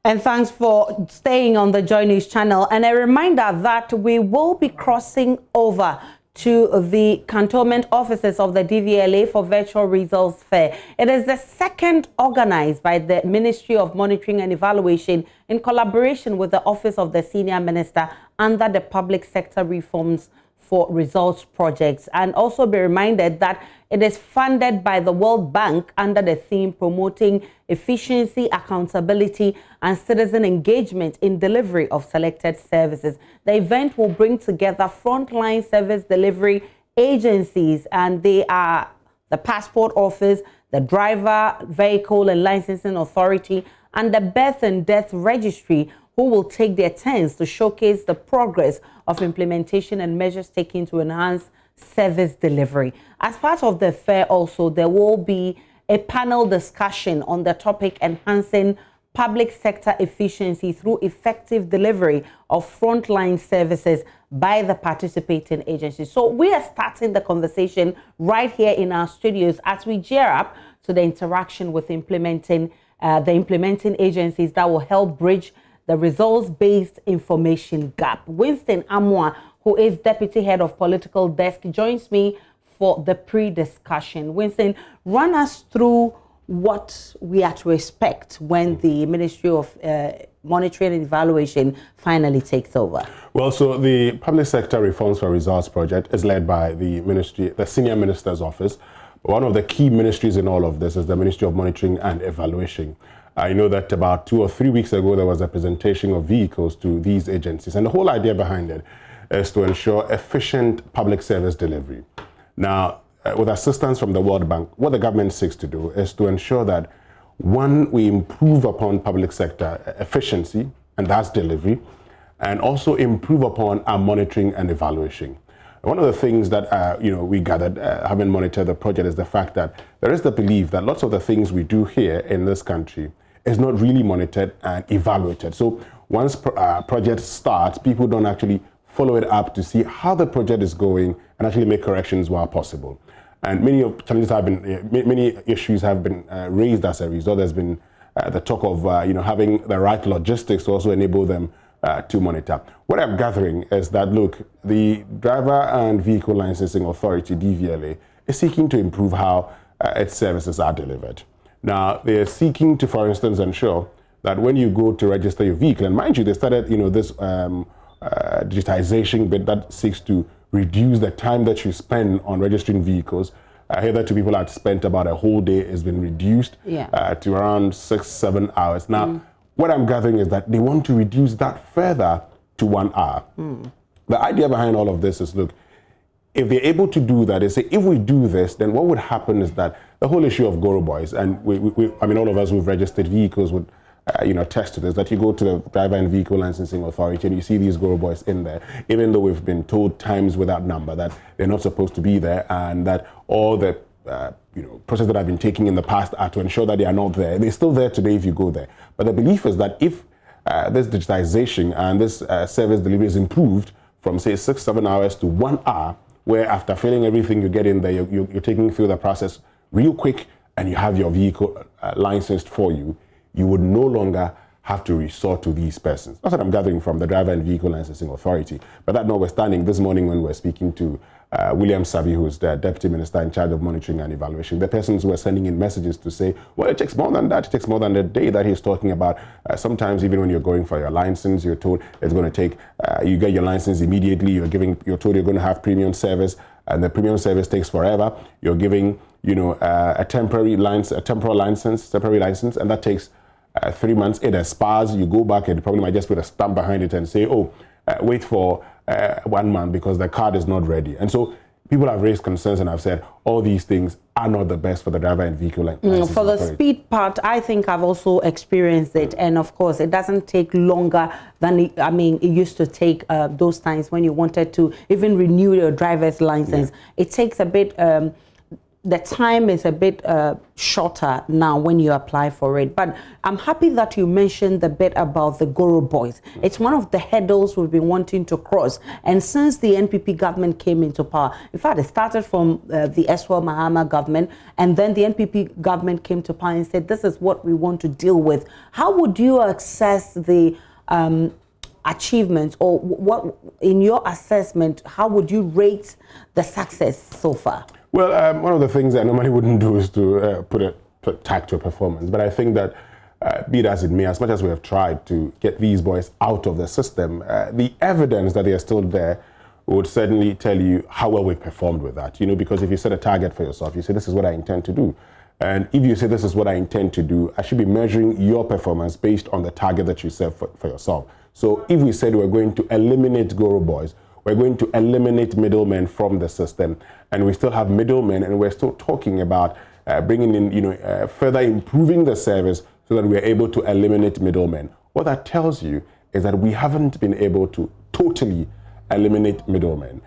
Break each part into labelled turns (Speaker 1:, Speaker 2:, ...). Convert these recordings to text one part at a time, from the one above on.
Speaker 1: And thanks for staying on the Joy News channel. And a reminder that we will be crossing over to the cantonment offices of the DVLA for virtual results fair. It is the second organized by the Ministry of Monitoring and Evaluation in collaboration with the Office of the Senior Minister under the Public Sector Reforms for Results projects. And also be reminded that it is funded by the World Bank under the theme promoting efficiency, accountability, and citizen engagement in delivery of selected services. The event will bring together frontline service delivery agencies, and they are the Passport Office, the Driver, Vehicle and Licensing Authority, and the Birth and Death Registry, who will take their turns to showcase the progress of implementation and measures taken to enhance service delivery. As part of the fair also, there will be a panel discussion on the topic enhancing public sector efficiency through effective delivery of frontline services by the participating agencies. So we are starting the conversation right here in our studios as we gear up to the interaction with the implementing agencies that will help bridge the results-based information gap. Winston Amwa, who is Deputy Head of Political Desk, joins me for the pre-discussion. Winston, run us through what we are to expect when the Ministry of Monitoring and Evaluation finally takes over.
Speaker 2: Well, so the Public Sector Reforms for Results project is led by the Ministry, the Senior Minister's Office. One of the key ministries in all of this is the Ministry of Monitoring and Evaluation. I know that about 2 or 3 weeks ago, there was a presentation of vehicles to these agencies. And the whole idea behind it is to ensure efficient public service delivery. Now, with assistance from the World Bank, what the government seeks to do is to ensure that, one, we improve upon public sector efficiency, and that's delivery, and also improve upon our monitoring and evaluation. One of the things that we gathered, having monitored the project, is the fact that there is the belief that lots of the things we do here in this country is not really monitored and evaluated. So once a project starts, people don't actually follow it up to see how the project is going and actually make corrections where possible. And many challenges have been, many issues have been raised as a result. There's been the talk of having the right logistics to also enable them to monitor. What I'm gathering is that, look, the Driver and Vehicle Licensing Authority, DVLA, is seeking to improve how its services are delivered. Now, they're seeking to, for instance, ensure that when you go to register your vehicle, and mind you, they started, this digitization bit that seeks to reduce the time that you spend on registering vehicles. Hitherto, people had spent about a whole day. Has been reduced to around 6-7 hours. Now, what I'm gathering is that they want to reduce that further to 1 hour. The idea behind all of this is, look, if they're able to do that, they say, if we do this, then what would happen is that the whole issue of Goro Boys, and all of us who've registered vehicles would attest to this, that you go to the Driver and Vehicle Licensing Authority and you see these Goro Boys in there, even though we've been told times without number that they're not supposed to be there, and that all the process that I've been taking in the past are to ensure that they are not there. They're still there today if you go there. But the belief is that if this digitization and this service delivery is improved from, say, 6-7 hours to 1 hour, where after filling everything you get in there, you're taking through the process real quick and you have your vehicle licensed for you, you would no longer have to resort to these persons. That's what I'm gathering from the Driver and Vehicle Licensing Authority. But that notwithstanding, this morning when we're speaking to William Savi, who's the Deputy Minister in charge of Monitoring and Evaluation, the persons were sending in messages to say, well, it takes more than that. It takes more than the day that he's talking about. Sometimes even when you're going for your license, you're told it's going to take, you get your license immediately. You're told you're going to have premium service, and the premium service takes forever. You're giving, a temporary license, and that takes 3 months. It expires. You go back and probably might just put a stamp behind it and say, oh, wait for 1 month because the card is not ready. And so people have raised concerns and have said all these things are not the best for the Driver and Vehicle Licensing
Speaker 1: For the
Speaker 2: Authority.
Speaker 1: speed part, I think I've also experienced it. And of course, it doesn't take longer than it used to take those times when you wanted to even renew your driver's license. It takes a bit the time is a bit shorter now when you apply for it. But I'm happy that you mentioned the bit about the Goro boys. It's one of the hurdles we've been wanting to cross. And since the NPP government came into power, in fact, it started from the Eswell Mahama government, and then the NPP government came to power and said, this is what we want to deal with. How would you assess the achievements, or what, in your assessment, how would you rate the success so far?
Speaker 2: Well, one of the things I normally wouldn't do is to put tag to a performance, but I think that be it as it may, as much as we have tried to get these boys out of the system, the evidence that they are still there would certainly tell you how well we've performed with that. You know, because if you set a target for yourself, you say, this is what I intend to do. And if you say, this is what I intend to do, I should be measuring your performance based on the target that you set for yourself. So if we said we're going to eliminate Goro boys, we're going to eliminate middlemen from the system, and we still have middlemen, and we're still talking about bringing in, you know, further improving the service so that we're able to eliminate middlemen. What that tells you is that we haven't been able to totally eliminate middlemen.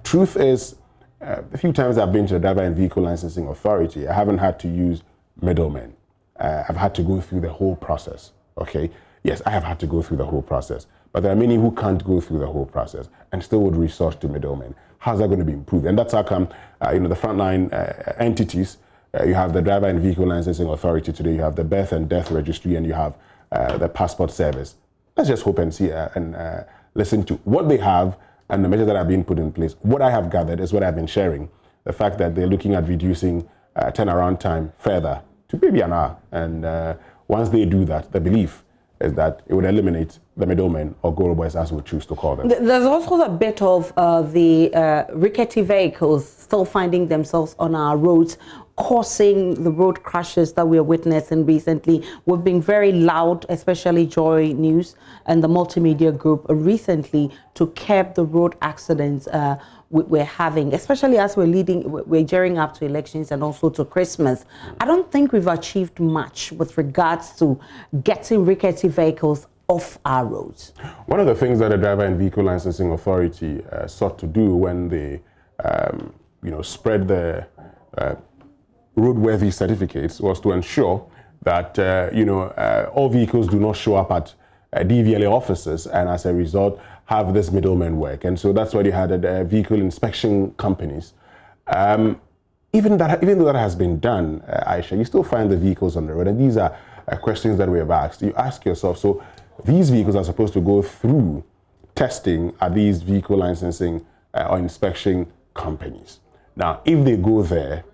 Speaker 2: Truth is, a few times I've been to the Driver and Vehicle Licensing Authority, I haven't had to use middlemen. I've had to go through the whole process, okay? Yes, I have had to go through the whole process, but there are many who can't go through the whole process and still would resort to middlemen. How's that going to be improved? And that's how come, you know, the frontline entities, you have the Driver and Vehicle Licensing Authority today, you have the Birth and Death Registry, and you have the Passport Service. Let's just hope and see and listen to what they have and the measures that are being put in place. What I have gathered is what I've been sharing, the fact that they're looking at reducing turnaround time further to maybe an hour. And once they do that, the belief is that it would eliminate the middlemen, or Goro boys as we choose to call them.
Speaker 1: There's also a bit of the rickety vehicles still finding themselves on our roads, causing the road crashes that we are witnessing recently. We've been very loud, especially JoyNews and the multimedia group recently, to curb the road accidents we're having, especially as we're gearing up to elections and also to Christmas. I don't think we've achieved much with regards to getting rickety vehicles off our roads.
Speaker 2: One of the things that the Driver and Vehicle Licensing Authority sought to do when they, you know, spread the roadworthy certificates was to ensure that, you know, all vehicles do not show up at DVLA offices, and as a result have this middleman work. And so that's why they had vehicle inspection companies. Even though that has been done, Aisha, you still find the vehicles on the road. And these are questions that we have asked. You ask yourself, so these vehicles are supposed to go through testing at these vehicle licensing or inspection companies. Now, if they go there,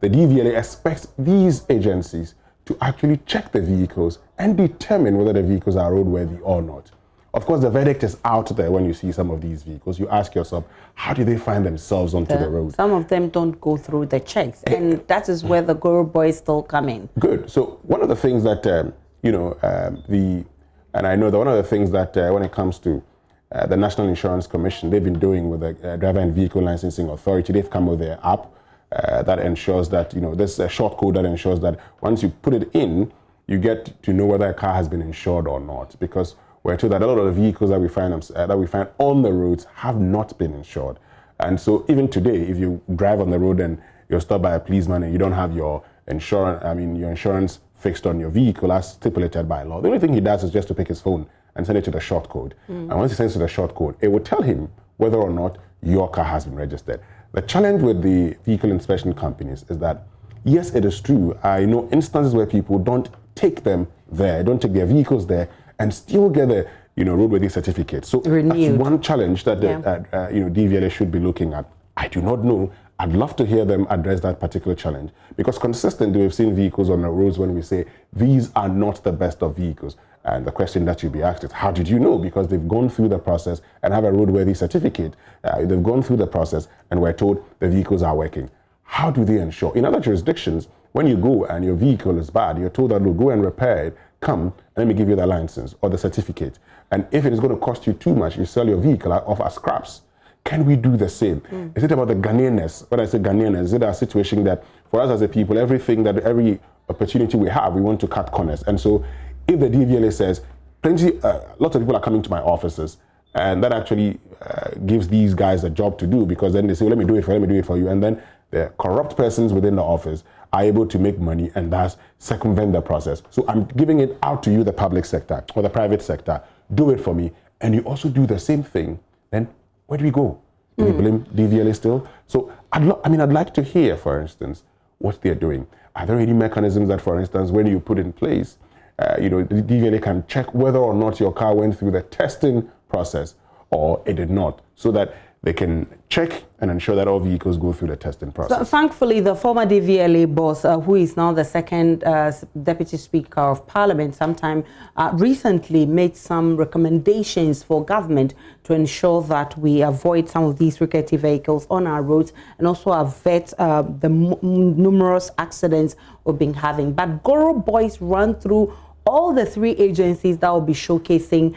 Speaker 2: the DVLA expects these agencies to actually check the vehicles and determine whether the vehicles are roadworthy or not. Of course, the verdict is out there when you see some of these vehicles. You ask yourself, how do they find themselves onto the road?
Speaker 1: Some of them don't go through the checks, and that is where the Goro boys still come in.
Speaker 2: Good. So one of the things that, you know, and I know that one of the things that when it comes to the National Insurance Commission, they've been doing with the Driver and Vehicle Licensing Authority, they've come with their app that ensures that, you know, there's a short code that ensures that once you put it in, you get to know whether a car has been insured or not. Because we're told that a lot of the vehicles that we find on the roads have not been insured. And so even today, if you drive on the road and you're stopped by a policeman and you don't have your insurance fixed on your vehicle as stipulated by law, the only thing he does is just to pick his phone and send it to the short code. And once he sends to the short code, it will tell him whether or not your car has been registered. The challenge with the vehicle inspection companies is that, yes, it is true. I know instances where people don't take them there, don't take their vehicles there, and still get the, you know, roadworthy certificate. So that's one challenge that the, you know, DVLA should be looking at. I do not know. I'd love to hear them address that particular challenge, because consistently we've seen vehicles on the roads when we say these are not the best of vehicles. And the question that you'll be asked is, how did you know? Because they've gone through the process and have a roadworthy certificate. They've gone through the process and we're told the vehicles are working. How do they ensure? In other jurisdictions, when you go and your vehicle is bad, you're told that, look, go and repair it, come, and let me give you the license or the certificate. And if it is going to cost you too much, you sell your vehicle off as scraps. Can we do the same? Is it about the Ghanaianness? When I say Ghanaianness, is it a situation that for us as a people, every opportunity we have, we want to cut corners? And so if the DVLA says, lots of people are coming to my offices, and that actually gives these guys a job to do, because then they say, well, let me do it for you. And then the corrupt persons within the office are able to make money and thus circumvent the process. So I'm giving it out to you, the public sector or the private sector. Do it for me. And you also do the same thing. Then where do we go? Do we blame DVLA still? So I'd like to hear, for instance, what they're doing. Are there any mechanisms that, for instance, when you put in place, the DVLA can check whether or not your car went through the testing process or it did not, so that they can check and ensure that all vehicles go through the testing process?
Speaker 1: So, thankfully, the former DVLA boss, who is now the second Deputy Speaker of Parliament, sometime recently made some recommendations for government to ensure that we avoid some of these rickety vehicles on our roads and also avert the numerous accidents we've been having. But Goro Boys run through all the three agencies that will be showcasing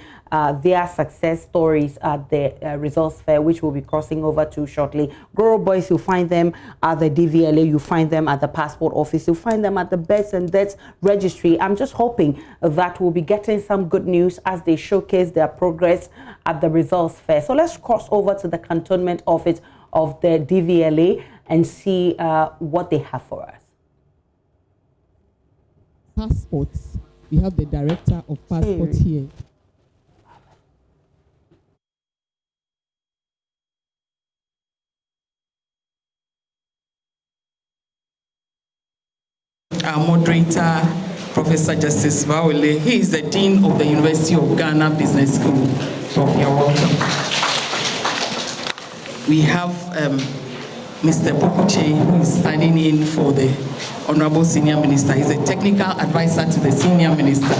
Speaker 1: their success stories at the results fair, which we'll be crossing over to shortly. Goro Boys, you'll find them at the DVLA, you find them at the passport office, you'll find them at the births and deaths registry. I'm just hoping that we'll be getting some good news as they showcase their progress at the results fair. So let's cross over to the cantonment office of the DVLA and see what they have for us.
Speaker 3: Passports. We have the director of passports here.
Speaker 4: Our moderator, Professor Justice Vawele. He is the Dean of the University of Ghana Business School. So you're welcome. We have Mr. Pokuche, who is standing in for the Honorable Senior Minister. He's a technical advisor to the Senior Minister.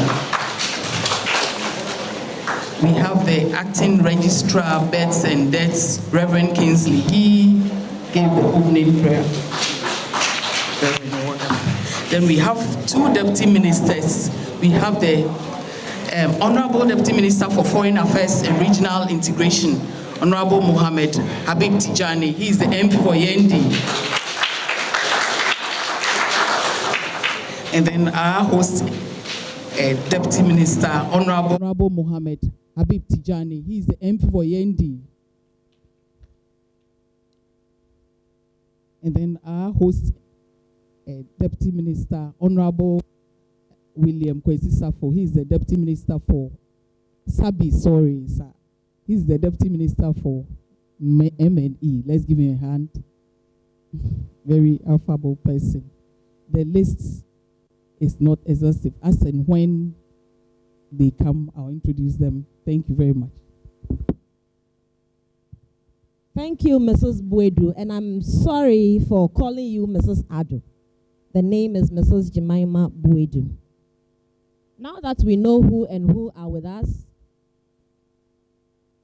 Speaker 4: We have the Acting Registrar, Births and Deaths, Reverend Kingsley. He gave the opening prayer. Then we have two deputy ministers. We have the Honorable Deputy Minister for Foreign Affairs and Regional Integration, Honorable Mohammed Habib Tijani. He is the MP for Yendi. And then our host, Deputy Minister, Honorable
Speaker 3: Mohammed Habib Tijani. He is the MP for Yendi. And then our host, Deputy Minister, Honorable William Kwesi Safo. He is the Deputy Minister for Sabi, sorry, sir. He is the Deputy Minister for M&E. Let's give him a hand. Very affable person. The list is not exhaustive. As and when they come, I'll introduce them. Thank you very much.
Speaker 5: Thank you, Mrs. Buedu, and I'm sorry for calling you Mrs. Ado. The name is Mrs. Jemima Buedu. Now that we know who are with us,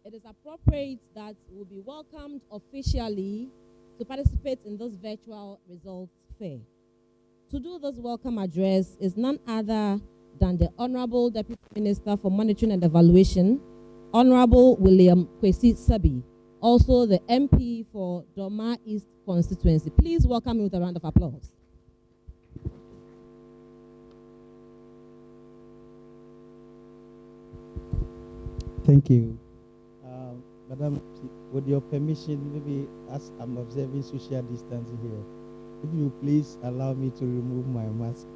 Speaker 5: it is appropriate that we'll be welcomed officially to participate in this virtual results fair. To do this welcome address is none other than the Honorable Deputy Minister for Monitoring and Evaluation, Honorable William Kwesi Sabi, also the MP for Doma East constituency. Please welcome him with a round of applause.
Speaker 6: Thank you. Madam, with your permission, maybe as I'm observing social distancing here, if you please allow me to remove my mask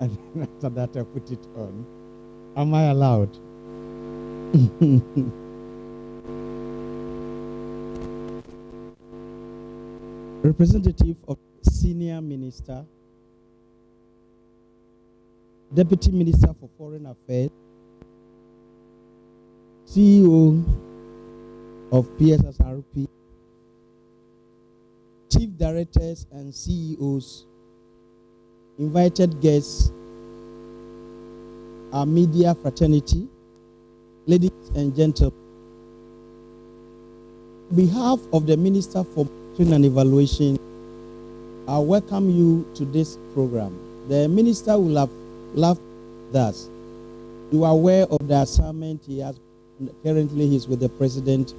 Speaker 6: and after that I put it on. Am I allowed? Representative of Senior Minister, Deputy Minister for Foreign Affairs, CEO of PSSRP, Chief Directors and CEOs, invited guests, our media fraternity, ladies and gentlemen. On behalf of the Minister for Monitoring and Evaluation, I welcome you to this program. The Minister will have loved us. You are aware of the assignment he has. Currently, he's with the President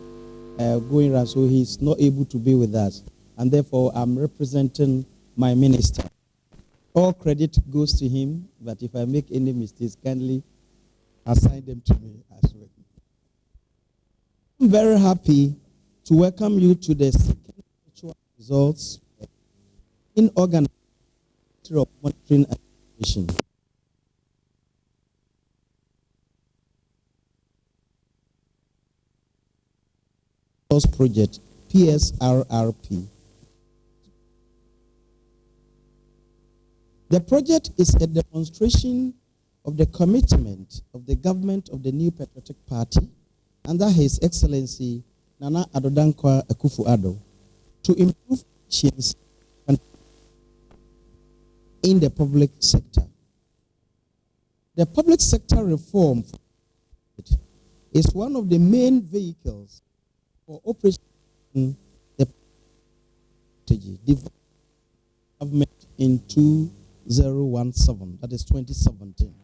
Speaker 6: going around, so he's not able to be with us. And therefore, I'm representing my minister. All credit goes to him, but if I make any mistakes, kindly assign them to me as well. I'm very happy to welcome you to the second virtual results in organization of monitoring and evaluation. Project PSRRP. The project is a demonstration of the commitment of the government of the New Patriotic Party under His Excellency Nana Addo Dankwa Akufo-Addo to improve efficiency in the public sector. The public sector reform is one of the main vehicles for operation the government in 2017, that is 2017.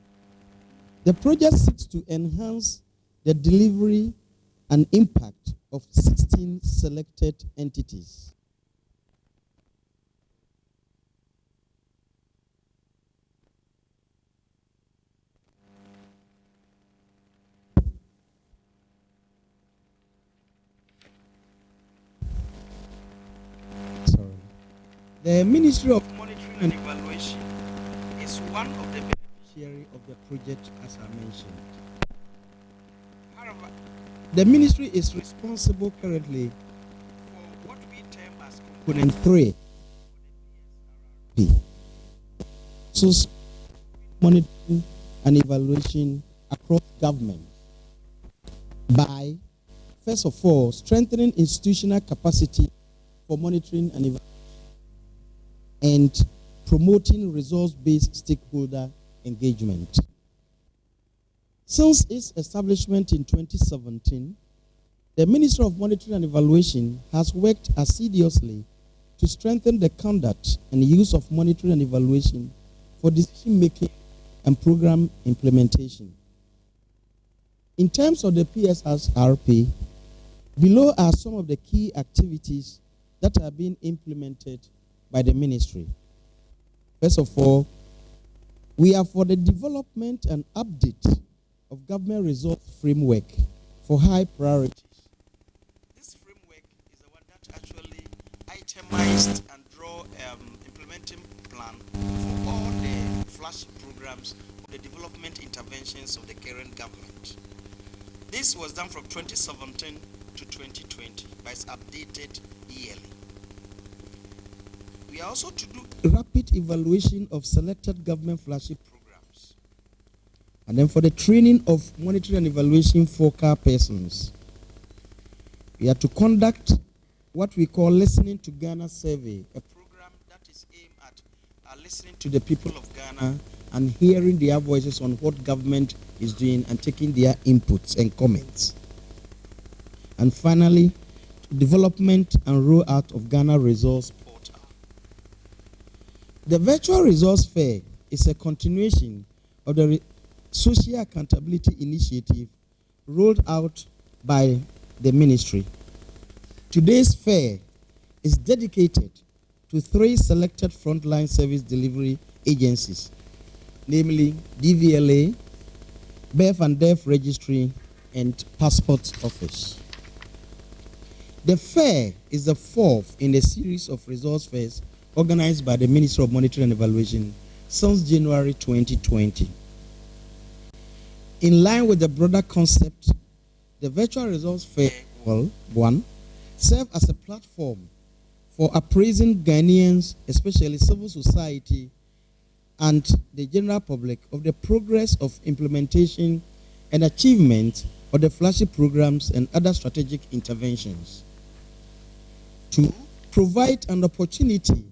Speaker 6: The project seeks to enhance the delivery and impact of 16 selected entities. The Ministry of Monitoring and Evaluation is one of the beneficiaries of the project, as I mentioned. However, the ministry is responsible currently for what we term as component 3. So, monitoring and evaluation across government by, first of all, strengthening institutional capacity for monitoring and evaluation, and promoting resource-based stakeholder engagement. Since its establishment in 2017, the Ministry of Monitoring and Evaluation has worked assiduously to strengthen the conduct and use of monitoring and evaluation for decision-making and program implementation. In terms of the PSRRP, below are some of the key activities that are being implemented by the ministry. First of all, we are for the development and update of government resource framework for high priorities. This framework is the one that actually itemized and draw implementing plan for all the flash programs of the development interventions of the current government. This was done from 2017 to 2020, but it's updated yearly. We are also to do rapid evaluation of selected government flagship programs. And then for the training of monitoring and evaluation focal persons, we are to conduct what we call Listening to Ghana Survey, a program that is aimed at listening to the people of Ghana and hearing their voices on what government is doing and taking their inputs and comments. And finally, development and rollout of Ghana Resource Portal. The Virtual Resource Fair is a continuation of the Social Accountability Initiative rolled out by the ministry. Today's fair is dedicated to 3 selected frontline service delivery agencies, namely DVLA, Birth and Death Registry, and Passport Office. The fair is the 4th in a series of resource fairs organized by the Ministry of Monitoring and Evaluation since January 2020. In line with the broader concept, the Virtual Resource Fair will, 1, serve as a platform for appraising Ghanaians, especially civil society and the general public, of the progress of implementation and achievement of the flagship programs and other strategic interventions. 2, provide an opportunity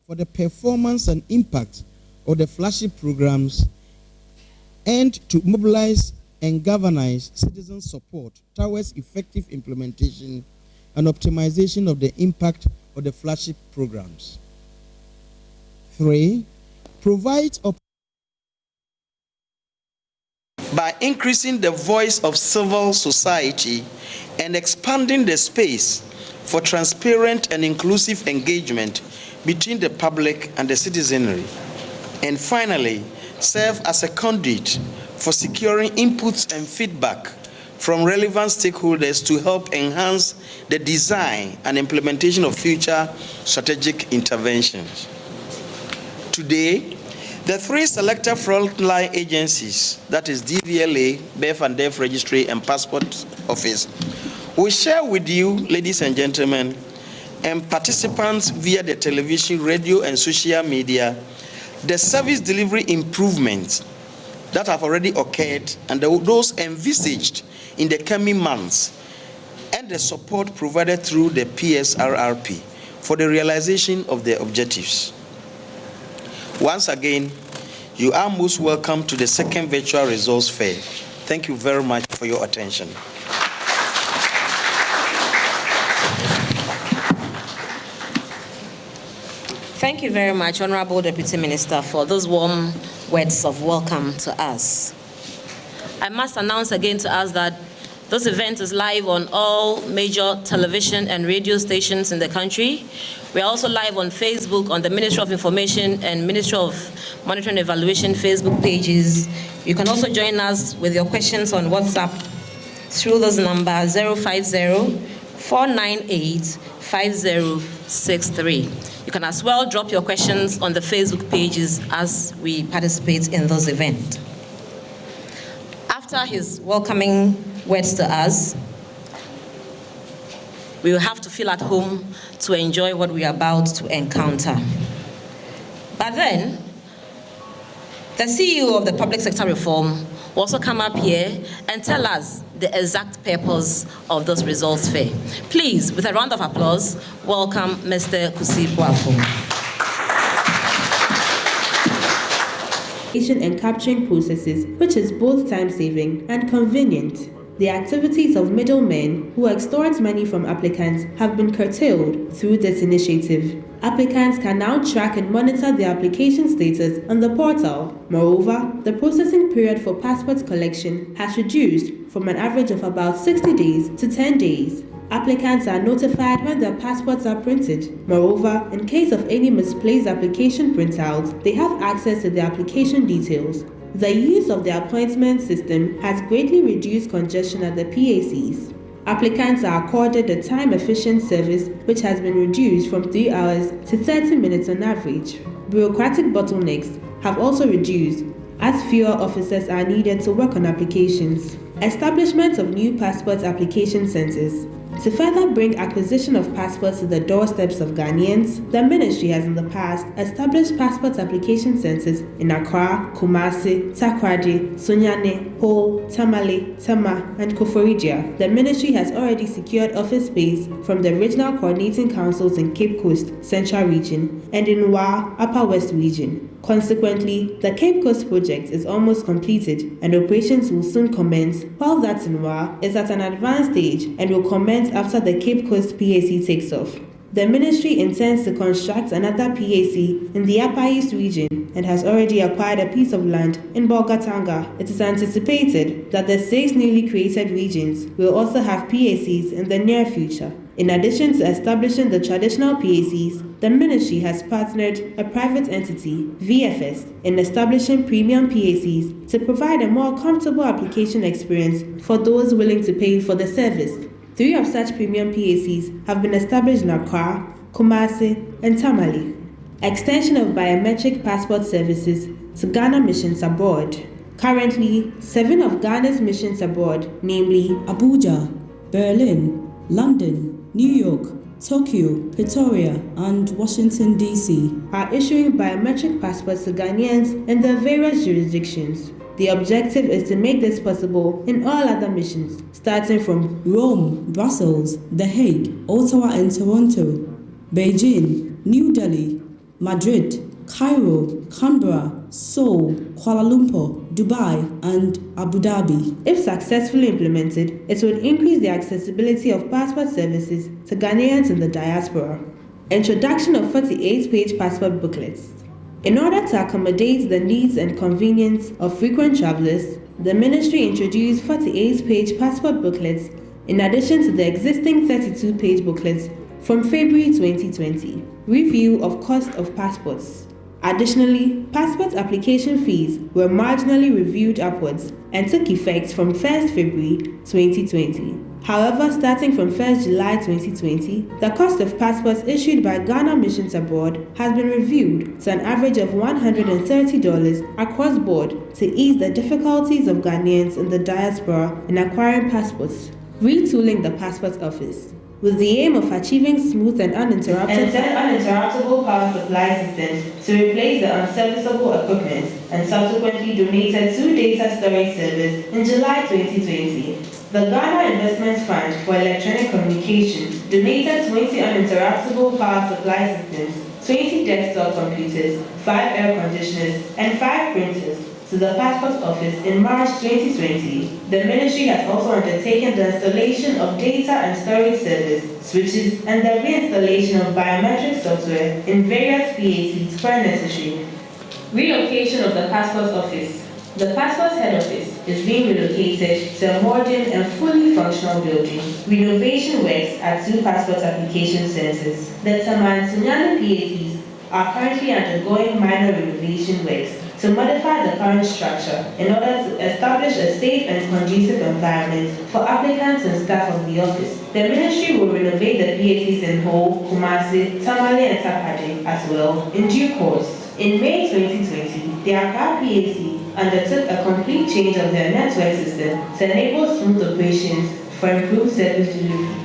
Speaker 6: for the performance and impact of the flagship programs and to mobilize and galvanize citizen support towards effective implementation and optimization of the impact of the flagship programs. 3, provide by increasing the voice of civil society and expanding the space for transparent and inclusive engagement between the public and the citizenry. And finally, serve as a conduit for securing inputs and feedback from relevant stakeholders to help enhance the design and implementation of future strategic interventions. Today, the three selected frontline agencies, that is DVLA, Birth and Death Registry, and Passport Office, will share with you, ladies and gentlemen, and participants via the television, radio, and social media, the service delivery improvements that have already occurred and those envisaged in the coming months, and the support provided through the PSRRP for the realization of their objectives. Once again, you are most welcome to the second virtual results fair. Thank you very much for your attention.
Speaker 5: Thank you very much, Honorable Deputy Minister, for those warm words of welcome to us. I must announce again to us that this event is live on all major television and radio stations in the country. We are also live on Facebook on the Ministry of Information and Ministry of Monitoring and Evaluation Facebook pages. You can also join us with your questions on WhatsApp through this number 050-498-5063. You can as well drop your questions on the Facebook pages as we participate in this event. After his welcoming words to us, we will have to feel at home to enjoy what we are about to encounter. But then, the CEO of the Public Sector Reform will also come up here and tell us the exact purpose of this results fair. Please, with a round of applause, welcome Mr. Kusi Boafo.
Speaker 7: And capturing processes, which is both time-saving and convenient. The activities of middlemen who extort money from applicants have been curtailed through this initiative. Applicants can now track and monitor their application status on the portal. Moreover, the processing period for passport collection has reduced from an average of about 60 days to 10 days. Applicants are notified when their passports are printed. Moreover, in case of any misplaced application printouts, they have access to the application details. The use of the appointment system has greatly reduced congestion at the PACs. Applicants are accorded a time-efficient service which has been reduced from 3 hours to 30 minutes on average. Bureaucratic bottlenecks have also reduced as fewer officers are needed to work on applications. Establishment of new passport application centers. To further bring acquisition of passports to the doorsteps of Ghanaians, the ministry has in the past established passport application centers in Accra, Kumasi, Takoradi, Sunyani, Ho, Tamale, Tama, and Koforidua. The ministry has already secured office space from the regional coordinating councils in Cape Coast, Central Region, and in Wa, Upper West Region. Consequently, the Cape Coast project is almost completed and operations will soon commence, while that in Wa is at an advanced stage and will commence after the Cape Coast PAC takes off. The ministry intends to construct another PAC in the Upper East region and has already acquired a piece of land in Bolgatanga. It is anticipated that the 6 newly created regions will also have PACs in the near future. In addition to establishing the traditional PACs, the ministry has partnered a private entity, VFS, in establishing premium PACs to provide a more comfortable application experience for those willing to pay for the service. 3 of such premium PACs have been established in Accra, Kumasi, and Tamale. Extension of biometric passport services to Ghana missions abroad. Currently, 7 of Ghana's missions abroad, namely
Speaker 8: Abuja, Berlin, London, New York, Tokyo, Pretoria, and Washington, D.C.,
Speaker 7: are issuing biometric passports to Ghanaians in their various jurisdictions. The objective is to make this possible in all other missions, starting from
Speaker 8: Rome, Brussels, The Hague, Ottawa and Toronto, Beijing, New Delhi, Madrid, Cairo, Canberra, Seoul, Kuala Lumpur, Dubai, and Abu Dhabi.
Speaker 7: If successfully implemented, it would increase the accessibility of passport services to Ghanaians in the diaspora. Introduction of 48-page passport booklets. In order to accommodate the needs and convenience of frequent travelers, the ministry introduced 48-page passport booklets in addition to the existing 32-page booklets from February 2020. Review of cost of passports. Additionally, passport application fees were marginally reviewed upwards and took effect from 1st February 2020. However, starting from 1st July 2020, the cost of passports issued by Ghana missions abroad has been reviewed to an average of $130 across board to ease the difficulties of Ghanaians in the diaspora in acquiring passports, retooling the passport office, with the aim of achieving smooth and uninterruptible power supply systems to replace the unserviceable equipment and subsequently donated to data storage service in July 2020. The Ghana Investment Fund for Electronic Communications donated 20 uninterruptible power supply systems, 20 desktop computers, 5 air conditioners, and 5 printers to the Passport Office in March 2020. The Ministry has also undertaken the installation of data and storage service, switches, and the reinstallation of biometric software in various PACs where necessary. Relocation of the Passport Office. The Passport Head Office is being relocated to a modern and fully functional building. Renovation works at 2 passport application centers. The Tamantunyani PACs are currently undergoing minor renovation works to modify the current structure in order to establish a safe and conducive environment for applicants and staff of the office. The Ministry will renovate the PACs in Ho, Kumasi, Tamale, and Tapade as well in due course. In May 2020, the Accra PAC undertook a complete change of their network system to enable smooth operations for improved service delivery.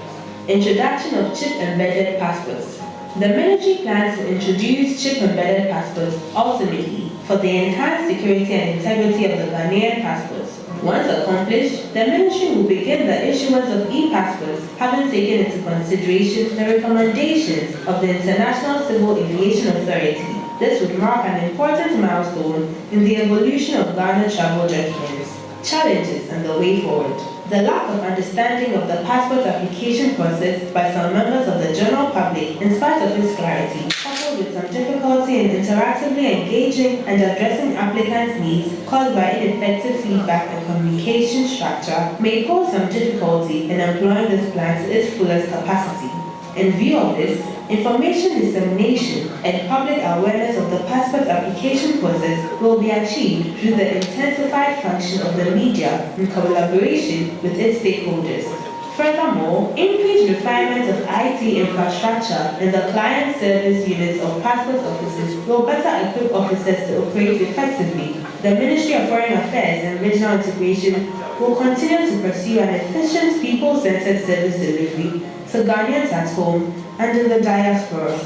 Speaker 7: Introduction of chip-embedded passports. The Ministry plans to introduce chip-embedded passports ultimately for the enhanced security and integrity of the Ghanaian passports. Once accomplished, the Ministry will begin the issuance of e-passports, having taken into consideration the recommendations of the International Civil Aviation Authority. This would mark an important milestone in the evolution of Ghana travel documents. Challenges and the way forward. The lack of understanding of the passport application process by some members of the general public, in spite of its clarity, coupled with some difficulty in interactively engaging and addressing applicants' needs caused by ineffective feedback and communication structure, may pose some difficulty in employing this plan to its fullest capacity. In view of this, information dissemination and public awareness of the passport application process will be achieved through the intensified function of the media in collaboration with its stakeholders. Furthermore, increased refinement of IT infrastructure in the client service units of passport offices will better equip officers to operate effectively. The Ministry of Foreign Affairs and Regional Integration will continue to pursue an efficient people-centered service delivery to Ghanaians at home and in the diaspora.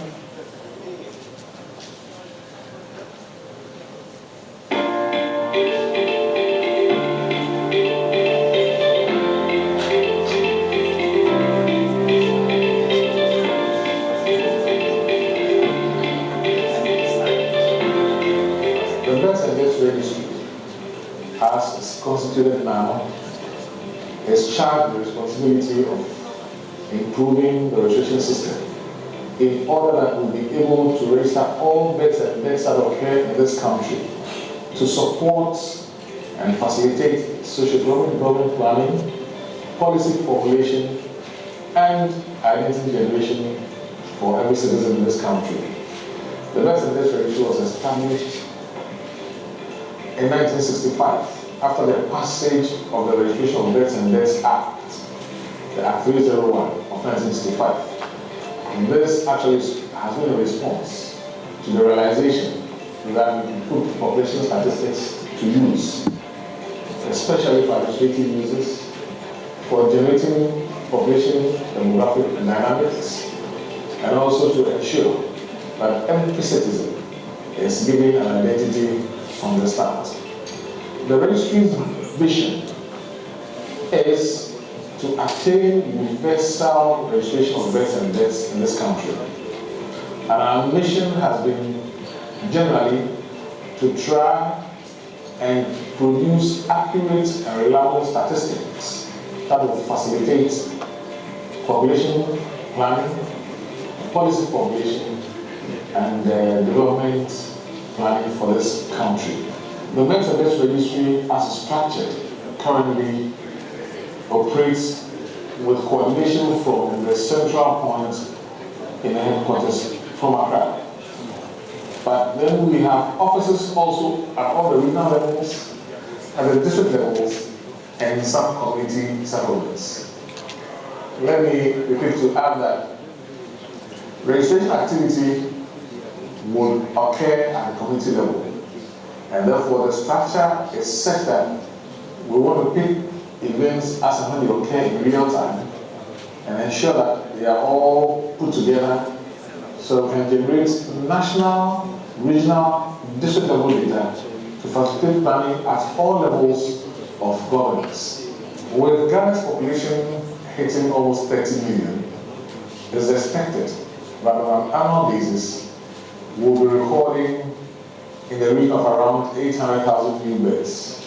Speaker 9: As is constituted now, is charged with the responsibility of improving the registration system in order that we'll be able to register all births and deaths that occur in this country to support and facilitate socio-economic development planning, policy formulation, and identity generation for every citizen in this country. The births and deaths registry was established in 1965 after the passage of the Registration of Births and Deaths Act, the Act 301 of 1965. And this actually has been a response to the realization that we can put population statistics to use, especially for administrative uses, for generating population demographic dynamics, and also to ensure that every citizen is given an identity from the start. The registry's vision is to attain universal registration of births and deaths in this country. And our mission has been generally to try and produce accurate and reliable statistics that will facilitate population planning, policy formulation, and development planning for this country. The Births and Deaths Registry, as structured, currently operates with coordination from the central point in the headquarters from Accra. But then we have offices also at all the regional levels at the district levels and some community stakeholders. Let me be quick to add that registration activity will occur at the community level, and therefore the structure is such that we want to pick events as and when they occur in real time and ensure that they are all put together so we can generate national, regional, district level data to facilitate planning at all levels of governance. With Ghana's population hitting almost 30 million, it is expected that on an annual basis, we'll be recording in the region of around 800,000 new beds.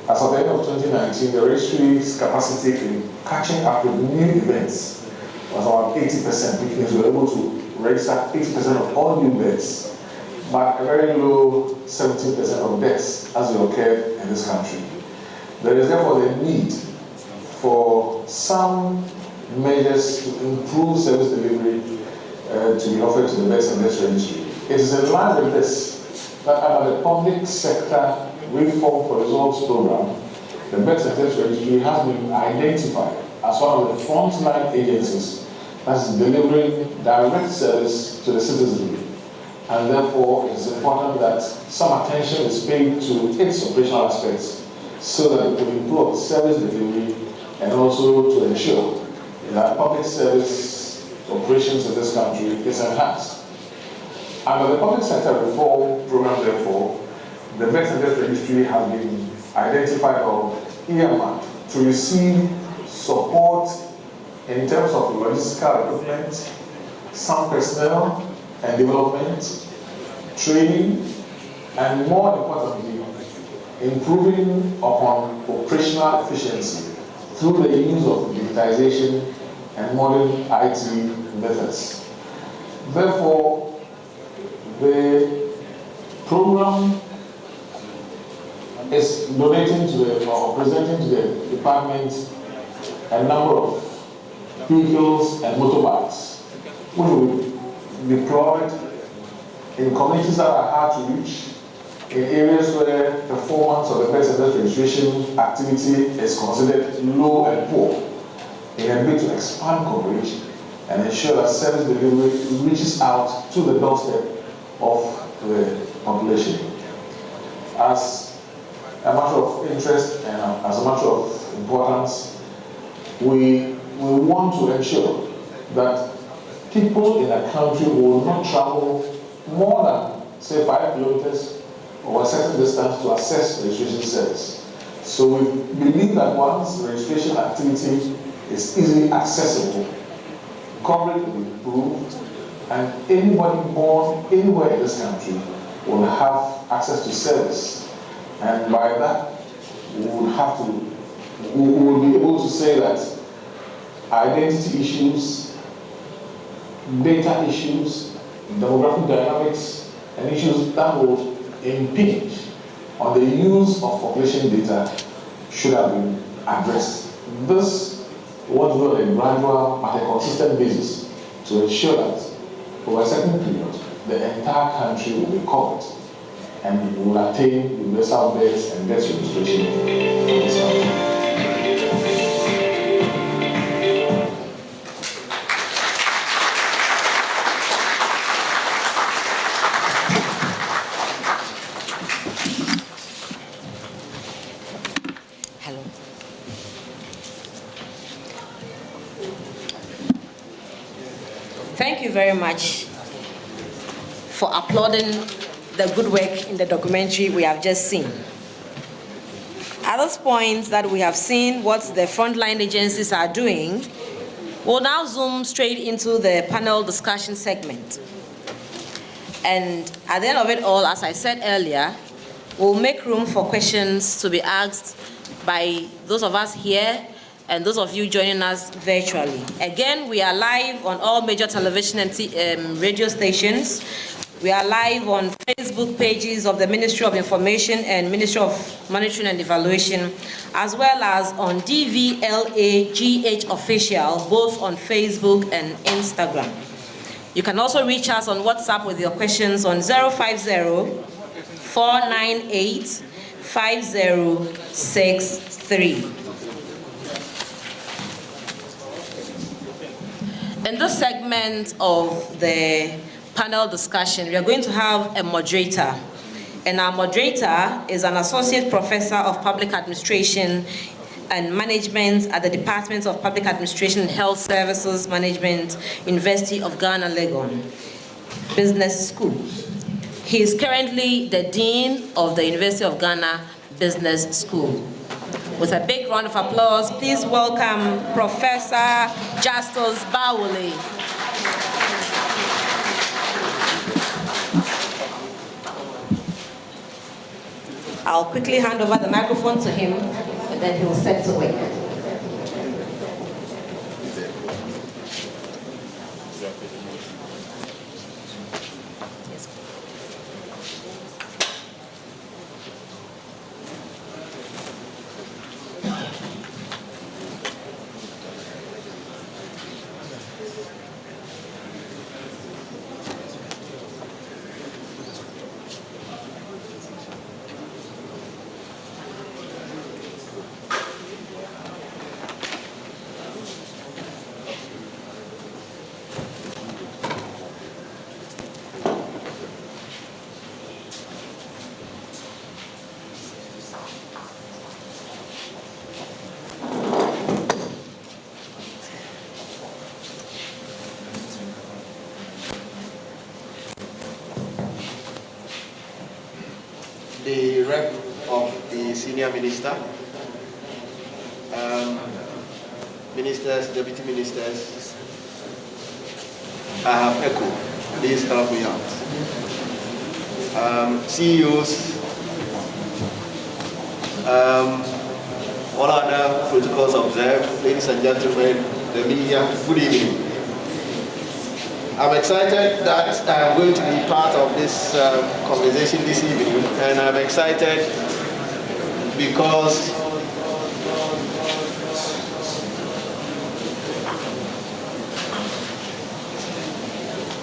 Speaker 9: As of the end of 2019, the registry's capacity in catching up with new events was around 80%, which means we were able to register 80% of all new beds, but a very low 17% of deaths as they occurred in this country. There is therefore the need for some measures to improve service delivery to be offered to the beds and deaths registry. It is in line with this that under the public sector Reform for Results program, the beds and deaths registry has been identified as one of the frontline agencies that is delivering direct service to the citizenry. And therefore, it is important that some attention is paid to its operational aspects so that it will improve service delivery and also to ensure that public service operations in this country is enhanced. Under the public sector reform program, therefore, the beds and deaths registry has been identified or earmarked to receive support in terms of logistical equipment, some personnel and development, training, and more importantly, improving upon operational efficiency through the use of digitization and modern IT methods. Therefore, the program is donating to or presenting to the department a number of vehicles and motorbikes, which will be deployed in communities that are hard to reach, in areas where performance of the beds and deaths registration activity is considered low and poor, in a bid to expand coverage and ensure that service delivery reaches out to the doorstep of the population. As a matter of interest and as a matter of importance, we want to ensure that people in a country will not travel more than, say, 5 kilometers or a certain distance to access registration service. So we believe that once registration activity is easily accessible, coverage will be improved, and anybody born anywhere in this country will have access to service. And by that, we will be able to say that identity issues, data issues, demographic dynamics, and issues that will impinge on the use of population data should have been addressed. This we want to do on a gradual but a consistent basis to ensure that over a certain period, the entire country will be covered and we will attain universal beds and deaths registration in this country.
Speaker 5: Thank you very much for applauding the good work in the documentary we have just seen. At this point that we have seen what the frontline agencies are doing, we'll now zoom straight into the panel discussion segment. And at the end of it all, as I said earlier, we'll make room for questions to be asked by those of us here and those of you joining us virtually. Again, we are live on all major television and radio stations. We are live on Facebook pages of the Ministry of Information and Ministry of Monitoring and Evaluation, as well as on DVLA-GH Official, both on Facebook and Instagram. You can also reach us on WhatsApp with your questions on 050-498-4945
Speaker 10: 5063. In this segment of the panel discussion, we are going to have a moderator. And our moderator is an associate professor of public administration and management at the Department of Public Administration and Health Services Management, University of Ghana, Legon Business School. He is currently the Dean of the University of Ghana Business School. With a big round of applause, please welcome Professor Justus Bawule. I'll quickly hand over the microphone to him, and then he'll set to work.
Speaker 11: The rep of the senior minister, ministers, deputy ministers, I have echo. Please help me out. CEOs, all other protocols observed, ladies and gentlemen, the media, good evening. I'm excited that I'm going to be part of this conversation this evening, and I'm excited because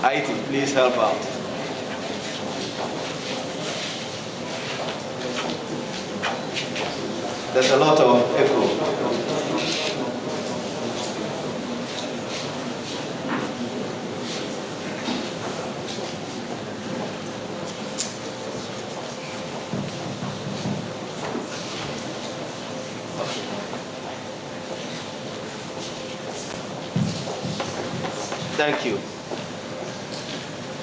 Speaker 11: IT, please help out. There's a lot of echo. Thank you.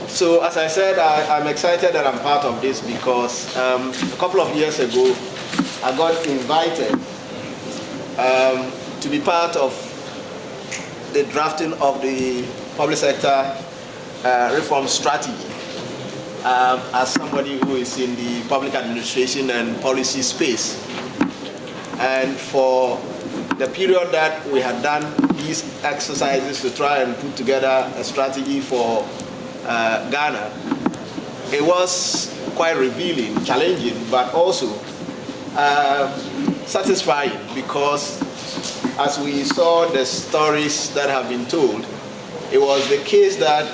Speaker 11: So as I said, I'm excited that I'm part of this because a couple of years ago, I got invited to be part of the drafting of the public sector reform strategy as somebody who is in the public administration and policy space. And for the period that we had done these exercises to try and put together a strategy for Ghana, it was quite revealing, challenging, but also satisfying, because as we saw the stories that have been told, it was the case that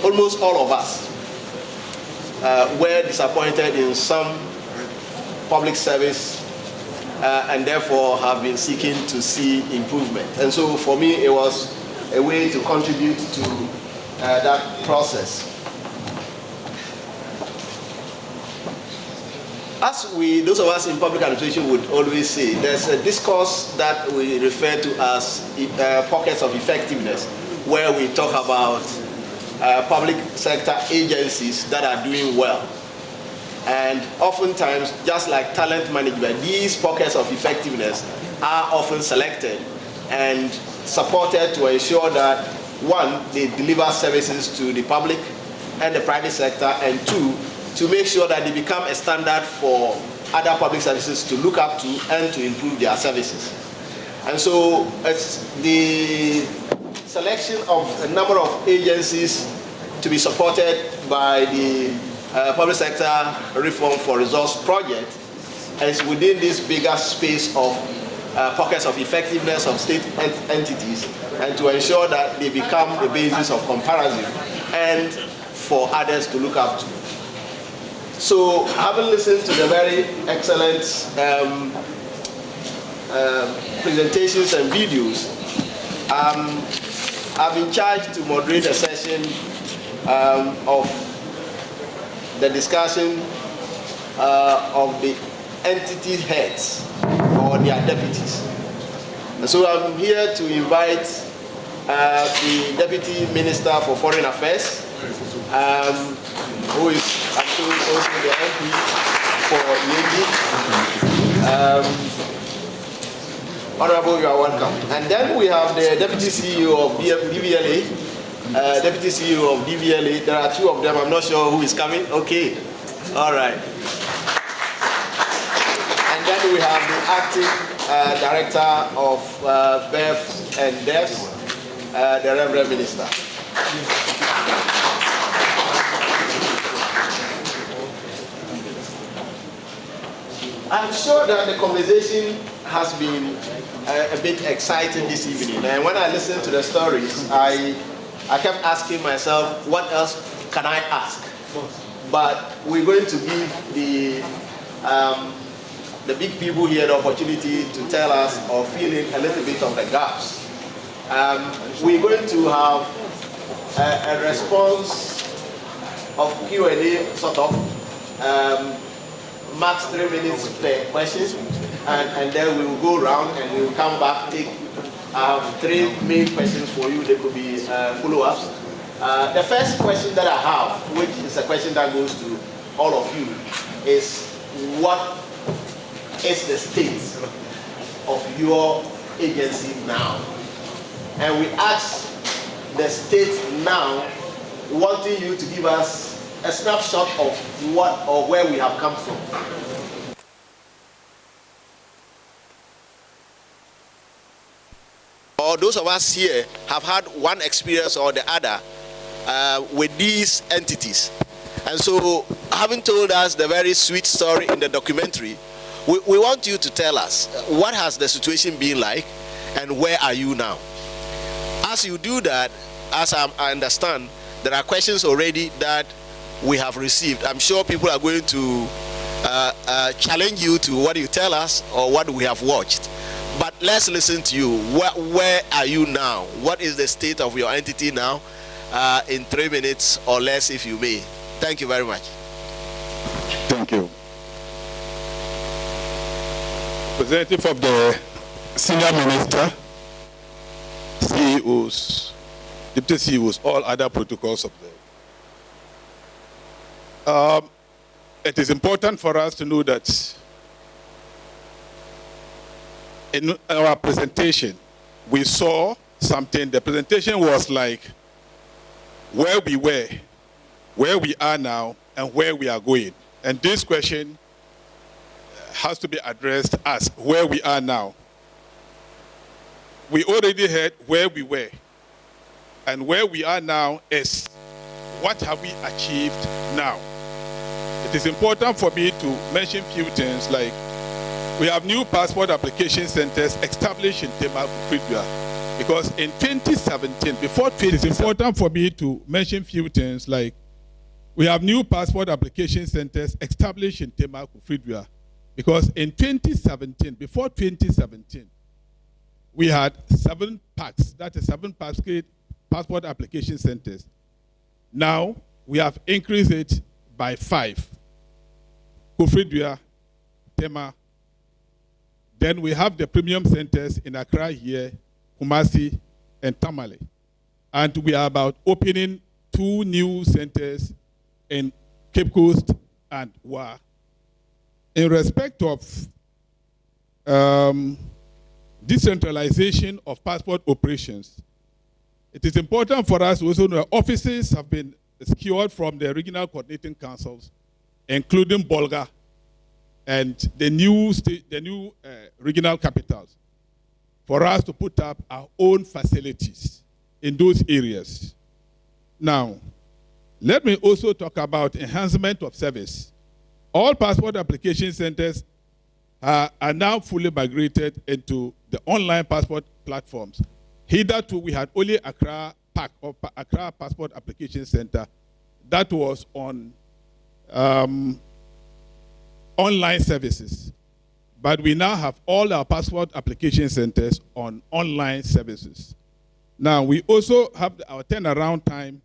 Speaker 11: almost all of us were disappointed in some public service and therefore have been seeking to see improvement. And so for me, it was a way to contribute to that process. As those of us in public administration would always say, there's a discourse that we refer to as pockets of effectiveness, where we talk about public sector agencies that are doing well. And oftentimes, just like talent management, these pockets of effectiveness are often selected and supported to ensure that, one, they deliver services to the public and the private sector, and two, to make sure that they become a standard for other public services to look up to and to improve their services. And so it's the selection of a number of agencies to be supported by the Public Sector Reform for Results project is within this bigger space of pockets of effectiveness of state entities, and to ensure that they become the basis of comparison and for others to look up to. So, having listened to the very excellent presentations and videos, I've been charged to moderate a session of the discussion of the entity heads or their deputies. And so I'm here to invite the Deputy Minister for Foreign Affairs, who is actually also the MP for Yendi. Honorable, you are welcome. And then we have the Deputy CEO of DVLA. Deputy CEO of DVLA. There are two of them. I'm not sure who is coming. Okay. All right. And then we have the acting director of BEF and DEFs, the Reverend Minister. I'm sure that the conversation has been a bit exciting this evening. And when I listened to the stories, I kept asking myself, what else can I ask? But we're going to give the big people here the opportunity to tell us or fill in a little bit of the gaps. We're going to have a response of Q&A sort of, max 3 minutes per question, and then we will go around and we will come back, take 3 main questions for you. There could be follow-ups. The first question that I have, which is a question that goes to all of you, is what is the state of your agency now? And we ask the state now, wanting you to give us a snapshot of what or where we have come from. Or those of us here have had one experience or the other with these entities. And so, having told us the very sweet story in the documentary, we want you to tell us what has the situation been like and where are you now? As you do that, as I understand, there are questions already that we have received. I'm sure people are going to challenge you to what you tell us or what we have watched. But let's listen to you. Where are you now? What is the state of your entity now? In 3 minutes or less, if you may. Thank you very much.
Speaker 12: Thank you. Representative of the Senior Minister, CEOs, Deputy CEOs, all other protocols of the it is important for us to know that in our presentation, we saw something. The presentation was like where we were, where we are now, and where we are going. And this question has to be addressed as where we are now. We already heard where we were, and where we are now is what have we achieved now. It is important for me to mention a few things like we have new passport application centers established in Tema Kufridua because in 2017, before 2017, it's important for me to mention a few things like we have new passport application centers established in Tema Kufridua because in 2017, before 2017, we had 7 packs, that is 7 passport application centers. Now, we have increased it by 5. Kufridua, Tema. Then we have the premium centers in Accra here, Kumasi, and Tamale. And we are about opening 2 new centers in Cape Coast and Wa. In respect of decentralization of passport operations, it is important for us to also know offices have been secured from the regional coordinating councils, including Bolga and the new regional capitals, for us to put up our own facilities in those areas. Now, let me also talk about enhancement of service. All passport application centers are now fully migrated into the online passport platforms. Hitherto, we had only Accra PAC, or Accra Passport Application Center, that was on online services. But we now have all our passport application centers on online services. Now, we also have our turnaround time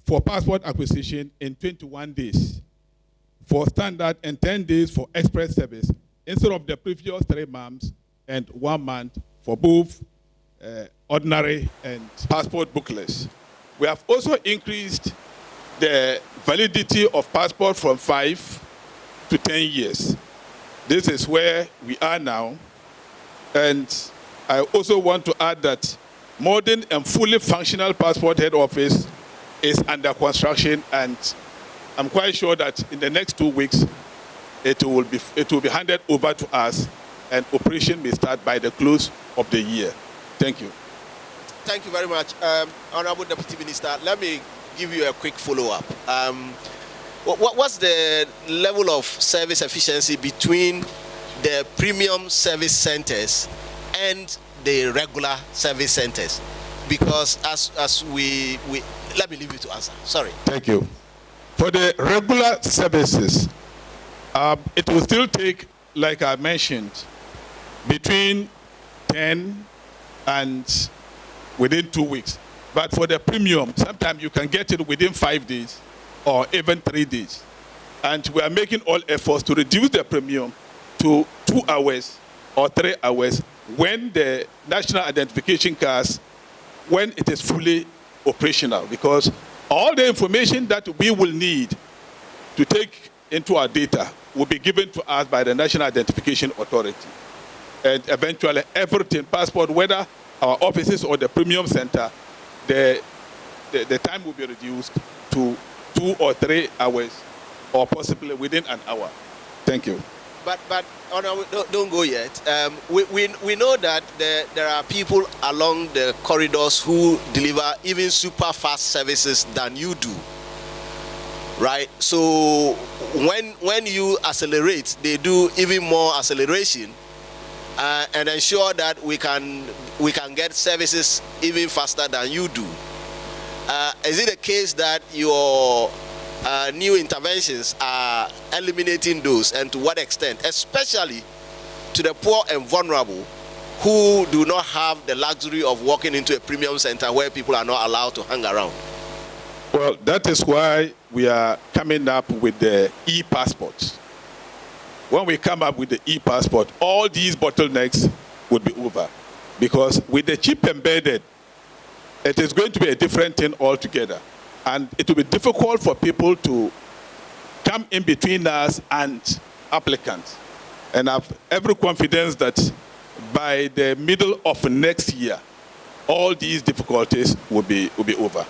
Speaker 12: for passport acquisition in 21 days for standard and 10 days for express service, instead of the previous 3 months and 1 month for both ordinary and passport booklets. We have also increased the validity of passport from 5 to 10 years. This is where we are now. And I also want to add that modern and fully functional passport head office is under construction, and I'm quite sure that in the next 2 weeks, it will be handed over to us, and operation may start by the close of the year. Thank you.
Speaker 11: Thank you very much. Honorable Deputy Minister, let me give you a quick follow-up. What's the level of service efficiency between the premium service centers and the regular service centers? Because as we let me leave you to answer. Sorry.
Speaker 12: Thank you. For the regular services, it will still take, like I mentioned, between 10 and within 2 weeks. But for the premium, sometimes you can get it within 5 days or even 3 days. And we are making all efforts to reduce the premium to 2 hours or 3 hours when the national identification cards, when it is fully operational, because all the information that we will need to take into our data will be given to us by the National Identification Authority. And eventually everything, passport, whether our offices or the premium center, the time will be reduced to 2 or 3 hours, or possibly within an hour. Thank you.
Speaker 11: But don't go yet. We know that there are people along the corridors who deliver even super fast services than you do, right? So when you accelerate, they do even more acceleration, and ensure that we can get services even faster than you do. Is it a case that your new interventions are eliminating those, and to what extent, especially to the poor and vulnerable who do not have the luxury of walking into a premium center where people are not allowed to hang around?
Speaker 12: Well, that is why we are coming up with the e-passports. When we come up with the e-passport, all these bottlenecks would be over, because with the chip embedded, it is going to be a different thing altogether. And it will be difficult for people to come in between us and applicants. And I have every confidence that by the middle of next year, all these difficulties will be over.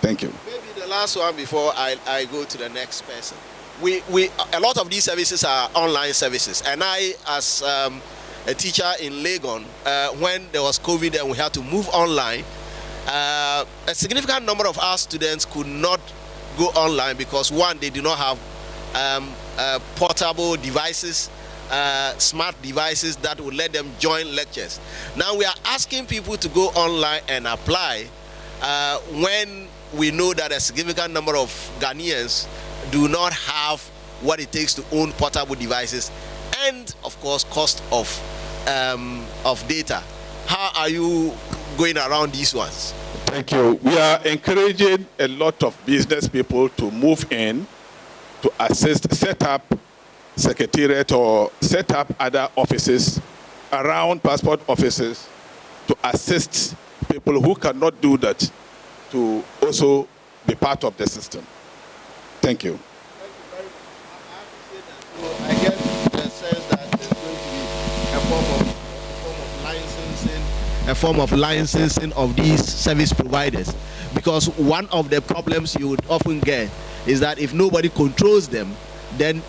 Speaker 12: Thank you.
Speaker 11: Maybe the last one before I go to the next person. A lot of these services are online services. And I, as a teacher in Legon, when there was COVID and we had to move online, a significant number of our students could not go online because, one, they do not have portable devices, smart devices that would let them join lectures. Now we are asking people to go online and apply when we know that a significant number of Ghanaians do not have what it takes to own portable devices, and of course cost of data. How are you going around these ones?
Speaker 12: Thank you. We are encouraging a lot of business people to move in to assist, set up secretariat or set up other offices around passport offices to assist people who cannot do that to also be part of the system. Thank you.
Speaker 11: Thank you very much. I have to say that, I get the sense that there's going to be a form of licensing of these service providers, because one of the problems you would often get is that if nobody controls them, then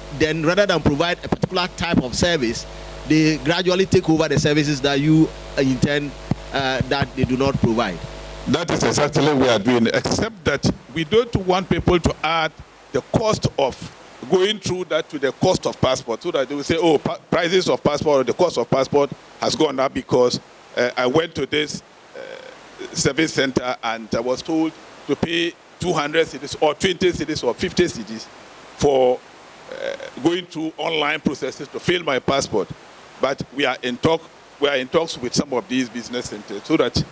Speaker 11: rather than provide a particular type of service, they gradually take over the services that you intend that they do not provide.
Speaker 12: That is exactly what we are doing, except that we don't want people to add the cost of going through that to the cost of passport, so that they will say, oh, prices of passport or the cost of passport has gone up because I went to this service center and I was told to pay 200 cedis or 20 cedis or 50 cedis for going through online processes to fill my passport. But we are in talks with some of these business centers so that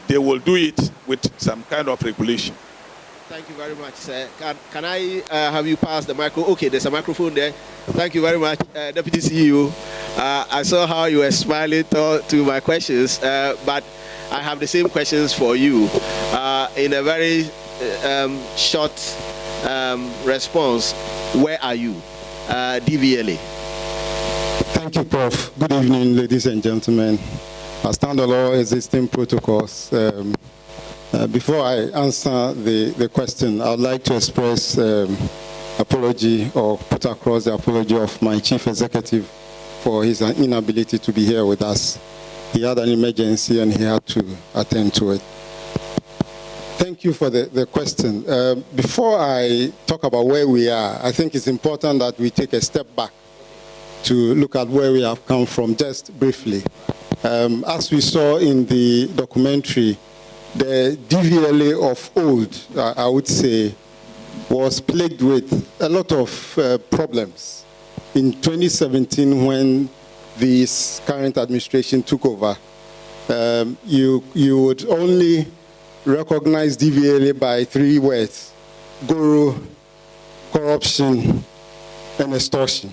Speaker 12: they will do it with some kind of regulation.
Speaker 11: Thank you very much, sir. Can I have you pass the micro? Okay, there's a microphone there. Thank you very much, Deputy CEO. I saw how you were smiling to my questions, but I have the same questions for you. In a very short response, where are you? DVLA.
Speaker 13: Thank you, Prof. Good evening, ladies and gentlemen. I stand on all existing protocols. Before I answer the question, I would like to express apology or put across the apology of my chief executive for his inability to be here with us. He had an emergency and he had to attend to it. Thank you for the question. Before I talk about where we are, I think it's important that we take a step back to look at where we have come from just briefly. As we saw in the documentary, the DVLA of old, I would say, was plagued with a lot of problems. In 2017, when this current administration took over, you would only recognize DVLA by 3 words: guru, corruption, and extortion.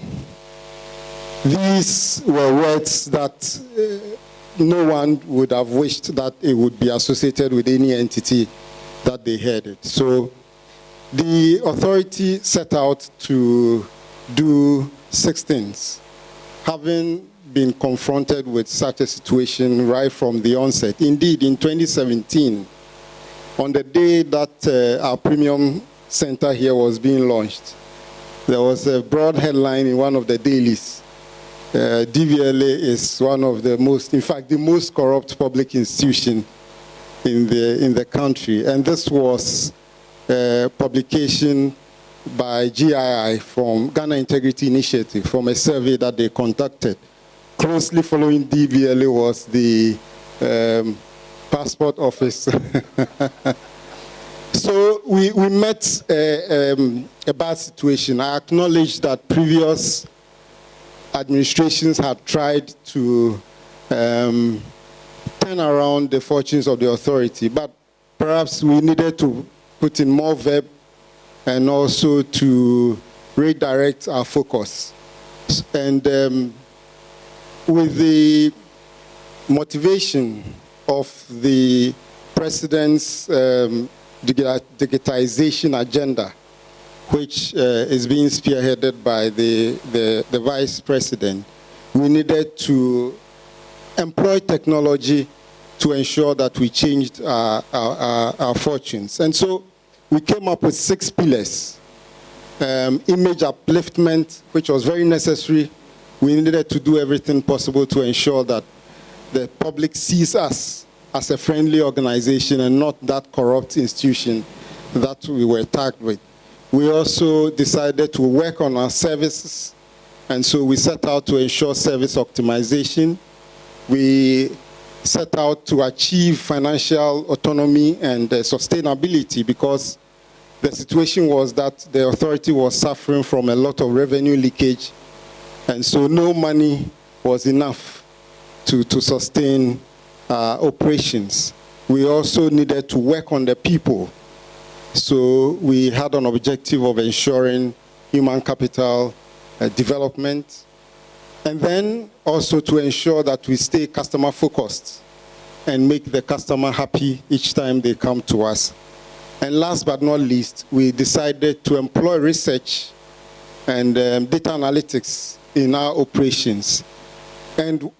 Speaker 13: These were words that no one would have wished that it would be associated with any entity that they heard it. So the authority set out to do 6 things, having been confronted with such a situation right from the onset. Indeed, in 2017, on the day that our premium center here was being launched, there was a broad headline in one of the dailies. DVLA is one of the most, in fact, the most corrupt public institution in the country. And this was a publication by GII from Ghana Integrity Initiative, from a survey that they conducted. Closely following DVLA was the passport office. So we met a bad situation. I acknowledge that previous administrations had tried to turn around the fortunes of the authority, but perhaps we needed to put in more verb and also to redirect our focus. And with the motivation of the President's digitization agenda, which is being spearheaded by the Vice President, we needed to employ technology to ensure that we changed our fortunes. And so we came up with 6 pillars. Image upliftment, which was very necessary. We needed to do everything possible to ensure that the public sees us as a friendly organization and not that corrupt institution that we were tagged with. We also decided to work on our services, and so we set out to ensure service optimization. We set out to achieve financial autonomy and sustainability, because the situation was that the authority was suffering from a lot of revenue leakage, and so no money was enough to sustain operations. We also needed to work on the people. So we had an objective of ensuring human capital development, and then also to ensure that we stay customer focused and make the customer happy each time they come to us. And last but not least, we decided to employ research and data analytics in our operations. And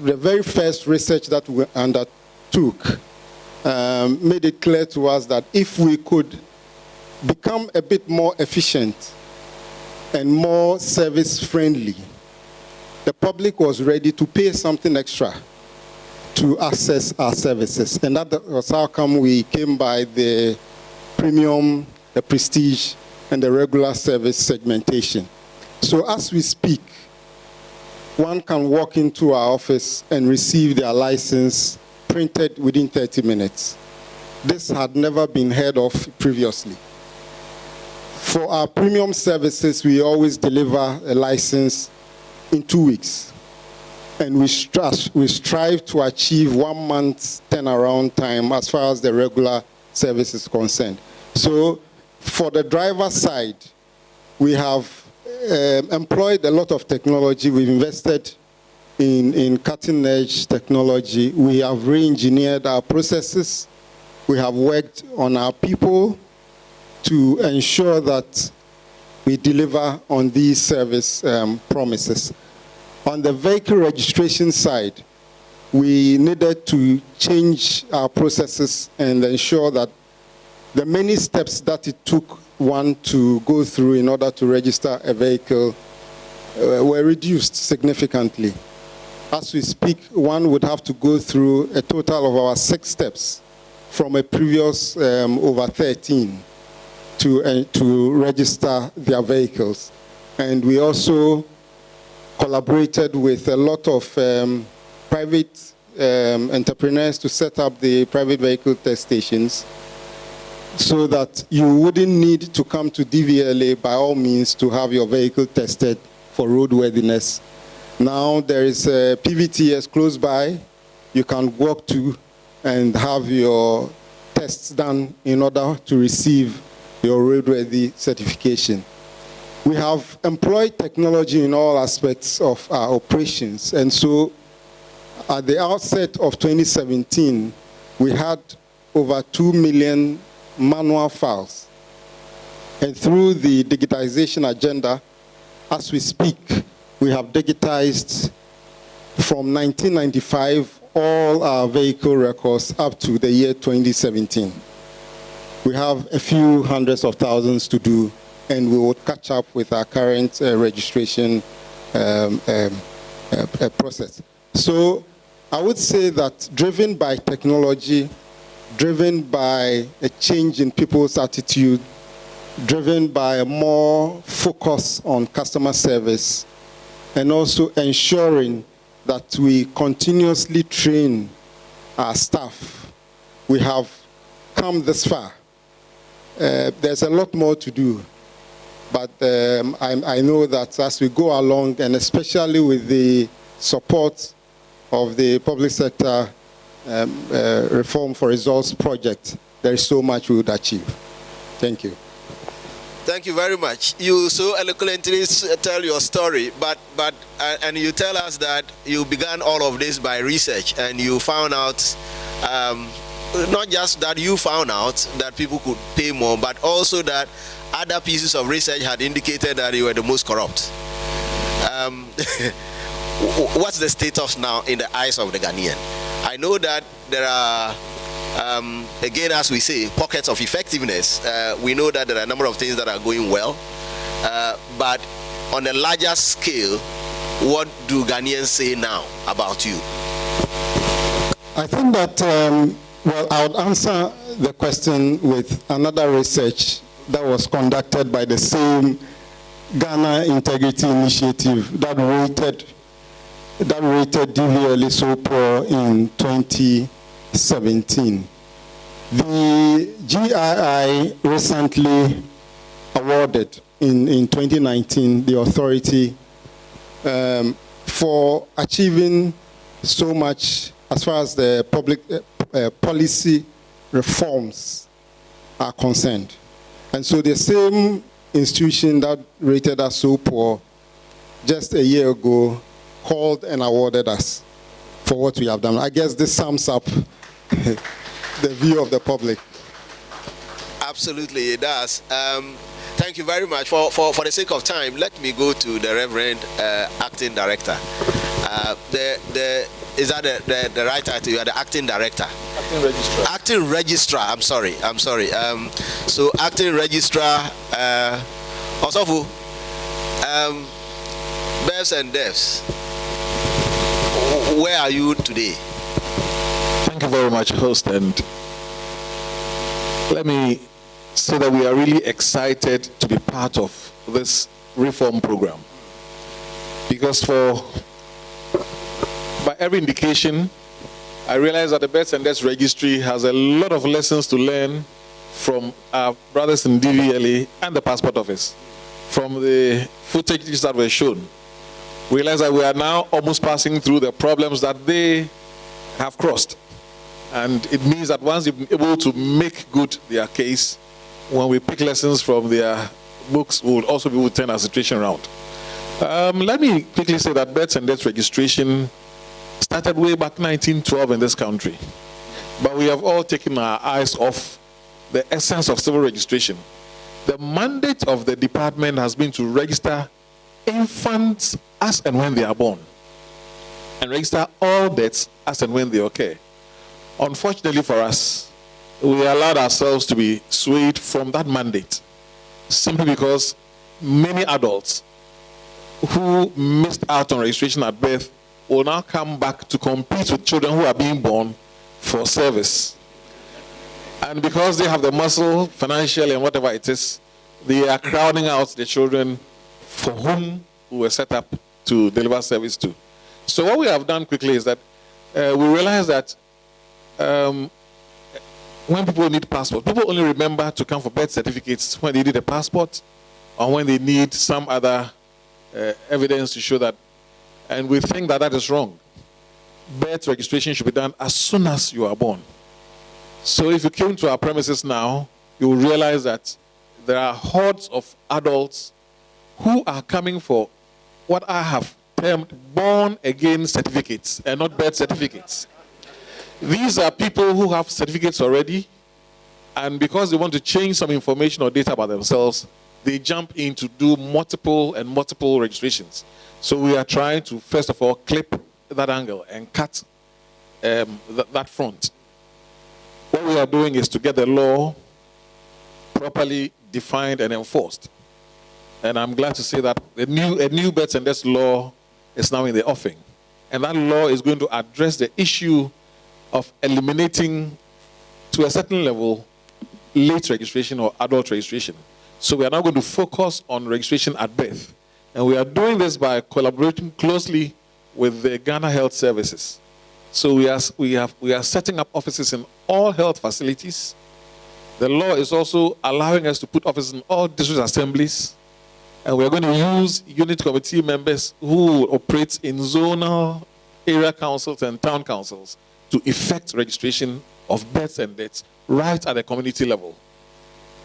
Speaker 13: the very first research that we undertook made it clear to us that if we could become a bit more efficient and more service-friendly, the public was ready to pay something extra to access our services. And that was how come we came by the premium, the prestige, and the regular service segmentation. So as we speak, one can walk into our office and receive their license printed within 30 minutes. This had never been heard of previously. For our premium services, we always deliver a license in 2 weeks. And we strive to achieve 1 month's turnaround time as far as the regular service is concerned. So for the driver side, we have employed a lot of technology. We've invested in cutting-edge technology. We have re-engineered our processes. We have worked on our people to ensure that we deliver on these service promises. On the vehicle registration side, we needed to change our processes and ensure that the many steps that it took one to go through in order to register a vehicle were reduced significantly. As we speak, one would have to go through a total of our 6 steps from a previous over 13 to register their vehicles. And we also collaborated with a lot of private entrepreneurs to set up the private vehicle test stations so that you wouldn't need to come to DVLA by all means to have your vehicle tested for roadworthiness. Now there is a PVTS close by you can walk to and have your tests done in order to receive your roadworthy certification. We have employed technology in all aspects of our operations, and so at the outset of 2017, we had over 2 million manual files. And through the digitization agenda, as we speak, we have digitized from 1995 all our vehicle records up to the year 2017. We have a few hundreds of thousands to do, and we will catch up with our current registration process. So I would say that driven by technology, driven by a change in people's attitude, driven by a more focus on customer service, and also ensuring that we continuously train our staff, we have come this far. There's a lot more to do, but I know that as we go along, and especially with the support of the public sector Reform for Results project, there is so much we would achieve. Thank you.
Speaker 11: Thank you very much. You so eloquently tell your story, and you tell us that you began all of this by research, and you found out, not just that you found out that people could pay more, but also that other pieces of research had indicated that you were the most corrupt. What's the status now in the eyes of the Ghanaian? I know that there are, again, as we say, pockets of effectiveness. We know that there are a number of things that are going well, but on a larger scale, what do Ghanaians say now about you?
Speaker 13: I think that, well, I would answer the question with another research that was conducted by the same Ghana Integrity Initiative that rated DVLA so poor in 2017. The GII recently awarded in 2019 the authority for achieving so much as far as the public policy reforms are concerned. And so the same institution that rated us so poor just a year ago called and awarded us for what we have done. I guess this sums up the view of the public.
Speaker 11: Absolutely, it does. Thank you very much. For the sake of time, let me go to the Reverend Acting Director. Is that the right title? You are the Acting Director.
Speaker 14: Acting Registrar.
Speaker 11: Acting Registrar. I'm sorry. So Acting Registrar. Osofu. Bevs and Devs. Where are you today?
Speaker 14: Thank you very much, host, and let me say that we are really excited to be part of this reform program, because by every indication, I realize that the Births and Deaths Registry has a lot of lessons to learn from our brothers in DVLA and the passport office, from the footages that were shown, we realize that we are now almost passing through the problems that they have crossed. And it means that once they've been able to make good their case, when we pick lessons from their books, we will also be able to turn our situation around. Let me quickly say that births and deaths registration started way back 1912 in this country. But we have all taken our eyes off the essence of civil registration. The mandate of the department has been to register infants as and when they are born, and register all deaths as and when they occur. Unfortunately for us, we allowed ourselves to be swayed from that mandate simply because many adults who missed out on registration at birth will now come back to compete with children who are being born for service. And because they have the muscle, financially and whatever it is, they are crowding out the children for whom we were set up to deliver service to. So what we have done quickly is that we realize that when people need passports, people only remember to come for birth certificates when they need a passport or when they need some other evidence to show that. And we think that that is wrong. Birth registration should be done as soon as you are born. So if you came to our premises now, you will realize that there are hordes of adults who are coming for what I have termed born-again certificates and not birth certificates. These are people who have certificates already, and because they want to change some information or data about themselves, they jump in to do multiple registrations. So we are trying to, first of all, clip that angle and cut that front. What we are doing is to get the law properly defined and enforced. And I'm glad to say that a new births and deaths law is now in the offing. And that law is going to address the issue of eliminating, to a certain level, late registration or adult registration. So we are now going to focus on registration at birth. And we are doing this by collaborating closely with the Ghana Health Services. So we are setting up offices in all health facilities. The law is also allowing us to put offices in all district assemblies. And we are going to use unit committee members who operate in zonal area councils and town councils to effect registration of births and deaths right at the community level.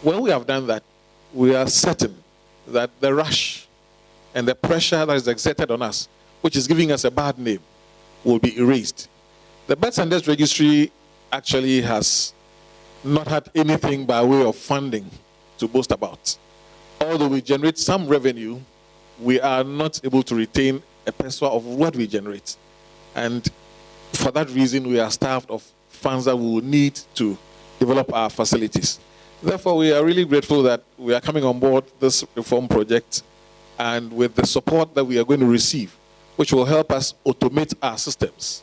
Speaker 14: When we have done that, we are certain that the rush and the pressure that is exerted on us, which is giving us a bad name, will be erased. The births and deaths registry actually has not had anything by way of funding to boast about. Although we generate some revenue, we are not able to retain a percent of what we generate. And for that reason, we are starved of funds that we will need to develop our facilities. Therefore, we are really grateful that we are coming on board this reform project, and with the support that we are going to receive, which will help us automate our systems.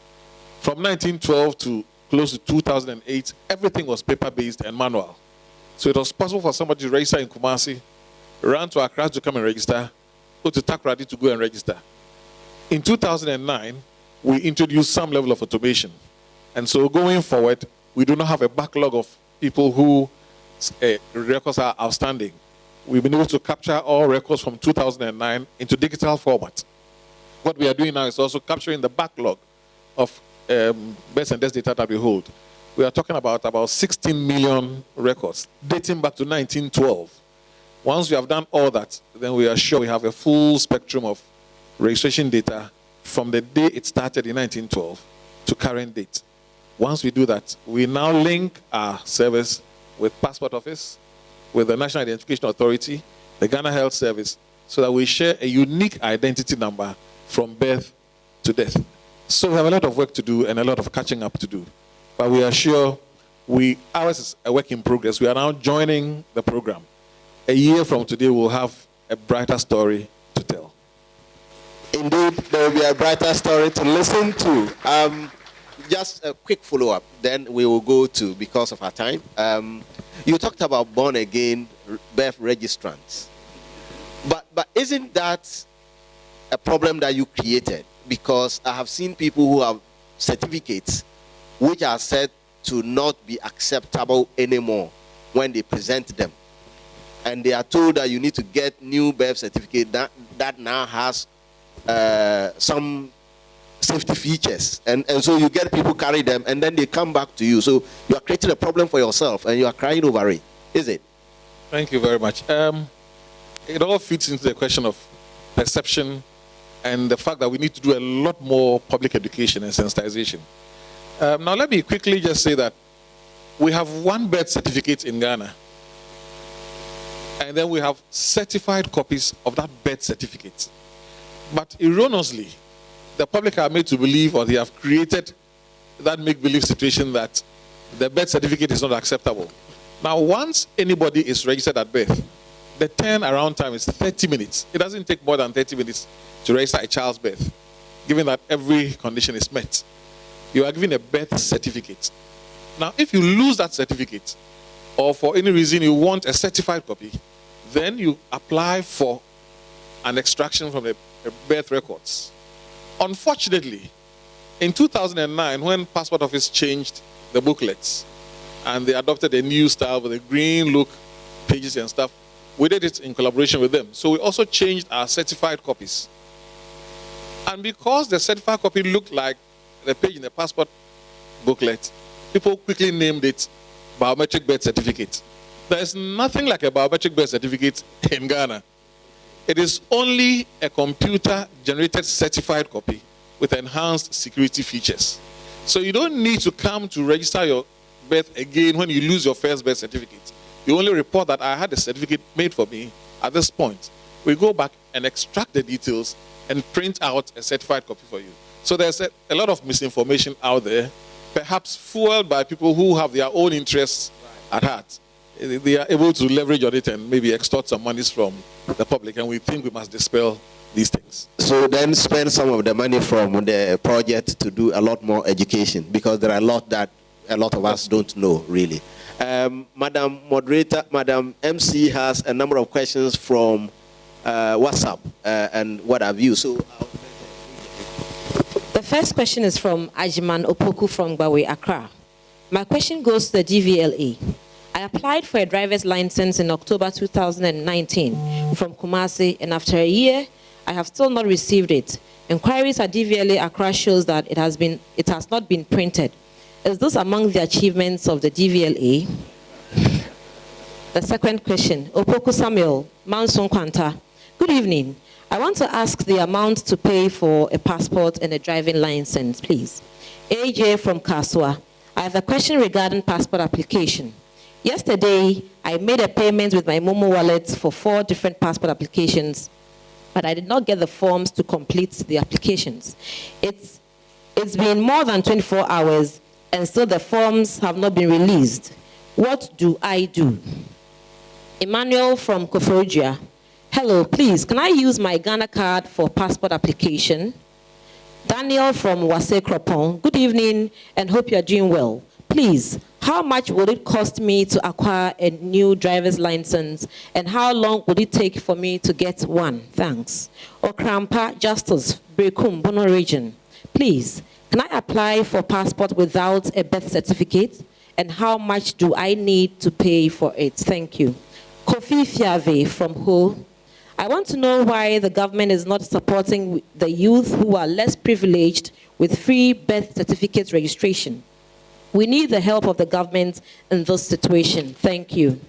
Speaker 14: From 1912 to close to 2008, everything was paper-based and manual. So it was possible for somebody to register in Kumasi, run to Accra to come and register, go to Takoradi to go and register. In 2009, we introduced some level of automation. And so going forward, we do not have a backlog of people who records are outstanding. We've been able to capture all records from 2009 into digital format. What we are doing now is also capturing the backlog of births and deaths data that we hold. We are talking about 16 million records dating back to 1912. Once we have done all that, then we are sure we have a full spectrum of registration data from the day it started in 1912 to current date. Once we do that, we now link our service with Passport Office, with the National Identification Authority, the Ghana Health Service, so that we share a unique identity number from birth to death. So we have a lot of work to do and a lot of catching up to do. But we are sure ours is a work in progress. We are now joining the program. A year from today, we'll have a brighter story to tell.
Speaker 11: Indeed, there will be a brighter story to listen to. Just a quick follow-up, then we will go to, because of our time. You talked about born-again birth registrants. But isn't that a problem that you created? Because I have seen people who have certificates which are said to not be acceptable anymore when they present them. And they are told that you need to get new birth certificate that now has some safety features. And so you get people carry them, and then they come back to you. So you are creating a problem for yourself, and you are crying over it. Is it?
Speaker 14: Thank you very much. It all fits into the question of perception and the fact that we need to do a lot more public education and sensitization. Now, let me quickly just say that we have one birth certificate in Ghana, and then we have certified copies of that birth certificate. But erroneously, the public are made to believe, or they have created that make-believe situation that the birth certificate is not acceptable. Now, once anybody is registered at birth, the turnaround time is 30 minutes. It doesn't take more than 30 minutes to register a child's birth, given that every condition is met. You are given a birth certificate. Now, if you lose that certificate, or for any reason you want a certified copy, then you apply for an extraction from the birth records. Unfortunately, in 2009, when Passport Office changed the booklets, and they adopted a new style with a green look, pages and stuff, we did it in collaboration with them. So we also changed our certified copies. And because the certified copy looked like the page in the passport booklet, people quickly named it biometric birth certificate. There is nothing like a biometric birth certificate in Ghana. It is only a computer-generated certified copy with enhanced security features. So you don't need to come to register your birth again when you lose your first birth certificate. You only report that I had a certificate made for me at this point. We go back and extract the details and print out a certified copy for you. So there's a lot of misinformation out there, perhaps fueled by people who have their own interests at heart. They are able to leverage on it and maybe extort some monies from the public, and we think we must dispel these things.
Speaker 11: So then spend some of the money from the project to do a lot more education, because there are a lot that a lot of us don't know, really. Madam Moderator, Madam MC has a number of questions from WhatsApp and what have you. So
Speaker 10: the first question is from Ajiman Opoku from Gbawe, Accra. My question goes to the DVLA. I applied for a driver's license in October 2019 from Kumasi, and after a year, I have still not received it. Inquiries at DVLA Accra shows that it has not been printed. Is this among the achievements of the DVLA? The second question, Opoku Samuel, Manson Kwanta. Good evening. I want to ask the amount to pay for a passport and a driving license, please. AJ from Kaswa. I have a question regarding passport application. Yesterday, I made a payment with my Momo wallet for 4 different passport applications, but I did not get the forms to complete the applications. It's been more than 24 hours, and still the forms have not been released. What do I do? Emmanuel from Koforidua. Hello, please, can I use my Ghana card for passport application? Daniel from Wase Kropon. Good evening, and hope you are doing well. Please, how much would it cost me to acquire a new driver's license, and how long would it take for me to get one? Thanks. Okrampa Justice, Brekum, Bono Region. Please, can I apply for passport without a birth certificate, and how much do I need to pay for it? Thank you. Kofi Fiave from Ho. I want to know why the government is not supporting the youth who are less privileged with free birth certificate registration. We need the help of the government in this situation. Thank you.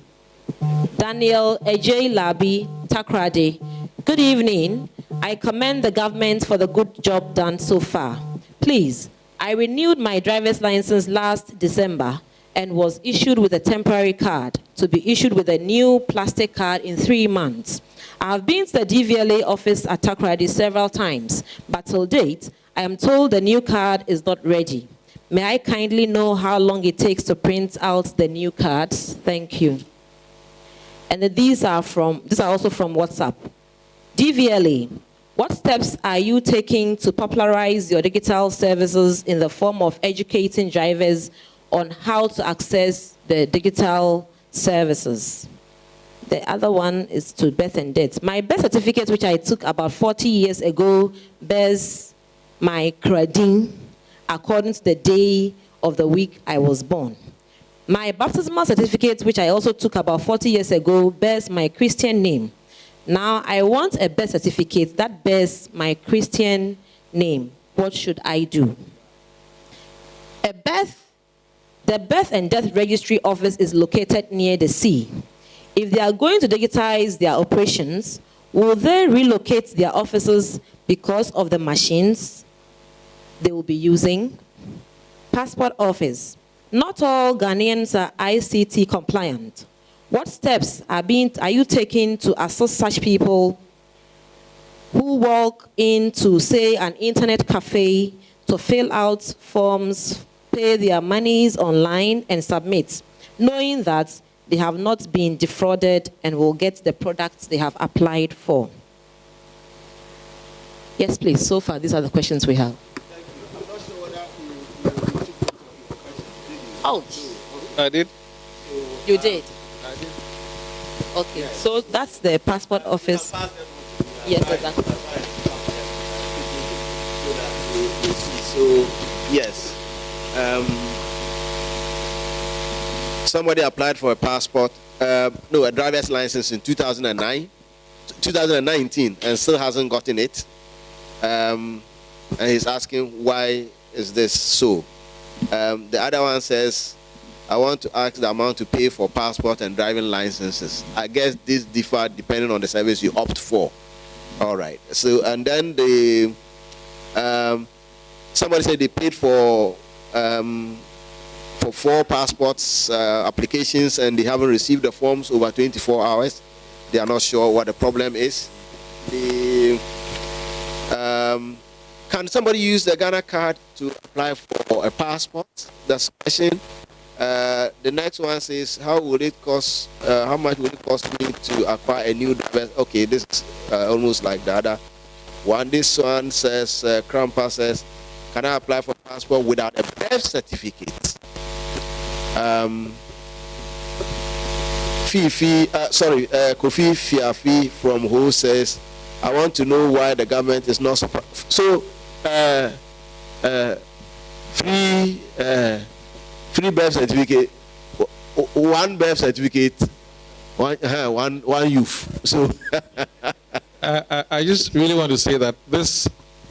Speaker 10: Daniel Ejay Labi Takrade. Good evening. I commend the government for the good job done so far. Please, I renewed my driver's license last December and was issued with a temporary card to be issued with a new plastic card in 3 months. I have been to the DVLA office at Takrade several times, but till date, I am told the new card is not ready. May I kindly know how long it takes to print out the new cards? Thank you. And these are also from WhatsApp. DVLA, what steps are you taking to popularize your digital services in the form of educating drivers on how to access the digital services? The other one is to birth and death. My birth certificate, which I took about 40 years ago, bears my credit according to the day of the week I was born.
Speaker 5: My baptismal certificate, which I also took about 40 years ago, bears my Christian name. Now, I want a birth certificate that bears my Christian name. What should I do? The Birth and Death Registry office is located near the sea. If they are going to digitize their operations, will they relocate their offices because of the machines they will be using? Passport office. Not all Ghanaians are ICT compliant. What steps are you taking to assist such people who walk into, say, an internet cafe to fill out forms, pay their monies online and submit, knowing that they have not been defrauded and will get the products they have applied for? Yes, please. So far, these are the questions we have.
Speaker 11: Thank you. I'm not sure whether you took your question.
Speaker 5: Oh.
Speaker 14: I did.
Speaker 5: You did?
Speaker 14: I did.
Speaker 5: Okay, so that's the passport office. Yes, exactly.
Speaker 11: So, yes. Somebody applied for a passport, a driver's license in 2019, and still hasn't gotten it. And he's asking, why is this so? The other one says, I want to ask the amount to pay for passport and driving licenses. I guess this differ depending on the service you opt for. All right. So, and then somebody said they paid for 4 passports applications and they haven't received the forms over 24 hours. They are not sure what the problem is. Can somebody use the Ghana card to apply for a passport? That's the question. The next one says, how much would it cost me to acquire a new driver? Okay, this is almost like the other one. This one says, Krampa says, can I apply for a passport without a birth certificate? Kofi Fiafi from Ho says, I want to know why the government is not so free birth certificate, one birth certificate, one youth. So
Speaker 14: I just really want to say that this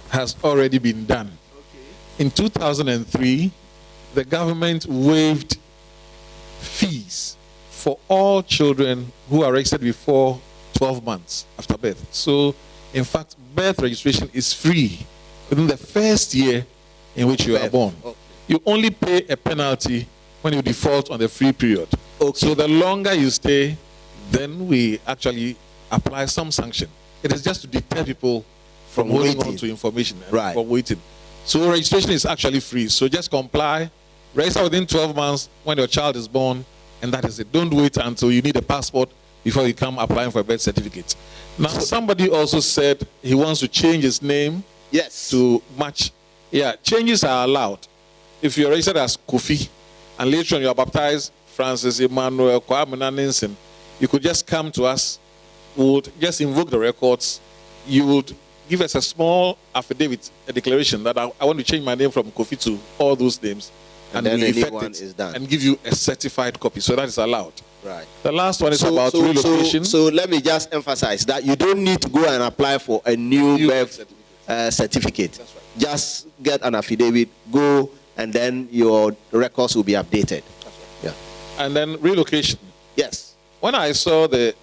Speaker 14: has already been done. Okay. In 2003, the government waived fees for all children who are registered before 12 months after birth. So, in fact, birth registration is free within the first year in which you are born. Okay. You only pay a penalty when you default on the free period. Okay. So the longer you stay, then we actually apply some sanction. It is just to deter people from holding on to information and from waiting. So registration is actually free. So just comply, register within 12 months when your child is born, and that is it. Don't wait until you need a passport before you come applying for a birth certificate. Now, somebody also said he wants to change his name to match. Yeah, changes are allowed. If you're registered as Kofi, and later on you are baptized Francis Emmanuel Kwame Nansen, you could just come to us, would just invoke the records, you would give us a small affidavit, a declaration that I want to change my name from Kofi to all those names, and then we effect it is done and give you a certified copy. So that is allowed. Right. The last one is about relocation.
Speaker 11: So let me just emphasize that you don't need to go and apply for a new birth certificate. That's right. Just get an affidavit, go, and then your records will be updated. That's right. Yeah.
Speaker 14: And then relocation.
Speaker 11: Yes.
Speaker 14: When I saw the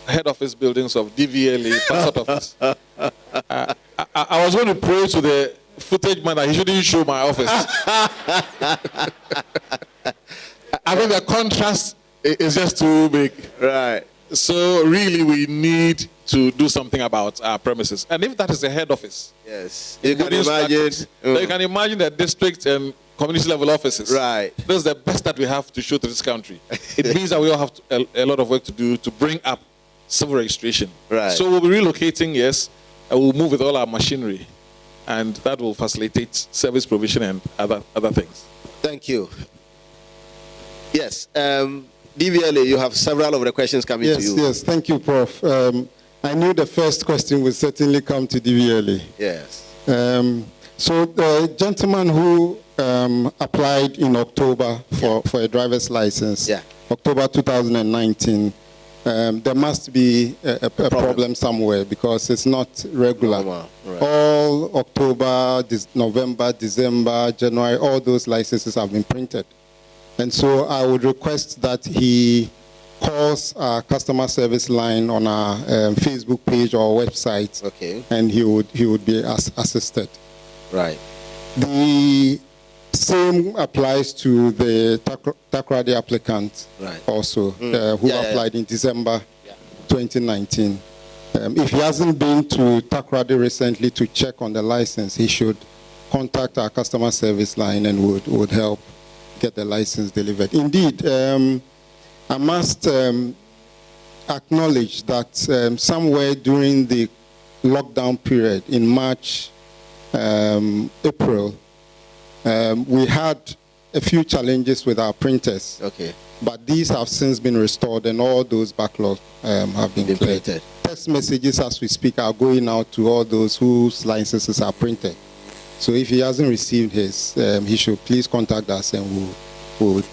Speaker 14: head office buildings of DVLA, passport office, I was going to pray to the footage man that he shouldn't show my office. I think the contrast is just too big.
Speaker 11: Right.
Speaker 14: So really we need to do something about our premises. And if that is the head office,
Speaker 11: yes, you can imagine.
Speaker 14: You can imagine the district and community level offices.
Speaker 11: Right.
Speaker 14: This is the best that we have to show to this country. It means that we all have a lot of work to do to bring up civil registration.
Speaker 11: Right.
Speaker 14: So we'll be relocating, yes, and we'll move with all our machinery, and that will facilitate service provision and other things.
Speaker 11: Thank you. Yes. DVLA, you have several of the questions coming to you.
Speaker 13: Yes, thank you, Prof. I knew the first question would certainly come to DVLA.
Speaker 11: Yes.
Speaker 13: So the gentleman who applied in October for a driver's license.
Speaker 11: Yeah.
Speaker 13: October 2019. There must be a problem somewhere because it's not regular.
Speaker 11: Right.
Speaker 13: All October, November, December, January, all those licenses have been printed. And so I would request that he calls our customer service line on our Facebook page or website,
Speaker 11: okay,
Speaker 13: and he would be assisted.
Speaker 11: Right.
Speaker 13: The same applies to the Takoradi applicant,
Speaker 11: right,
Speaker 13: also, who applied in December 2019. If he hasn't been to Takoradi recently to check on the license, he should contact our customer service line and would help get the license delivered. Indeed, I must acknowledge that somewhere during the lockdown period in March, April, we had a few challenges with our printers.
Speaker 11: Okay.
Speaker 13: But these have since been restored and all those backlogs have been cleared. Text messages as we speak are going out to all those whose licenses are printed. So if he hasn't received his, he should please contact us and we'll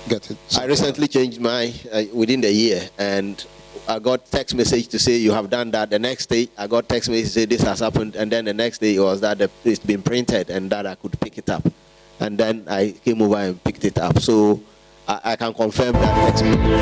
Speaker 13: get it.
Speaker 11: I recently changed mine within the year, and I got text message to say you have done that. The next day, I got text message to say this has happened, and then the next day it was that it's been printed and that I could pick it up. And then I came over and picked it up. So I can confirm that text message.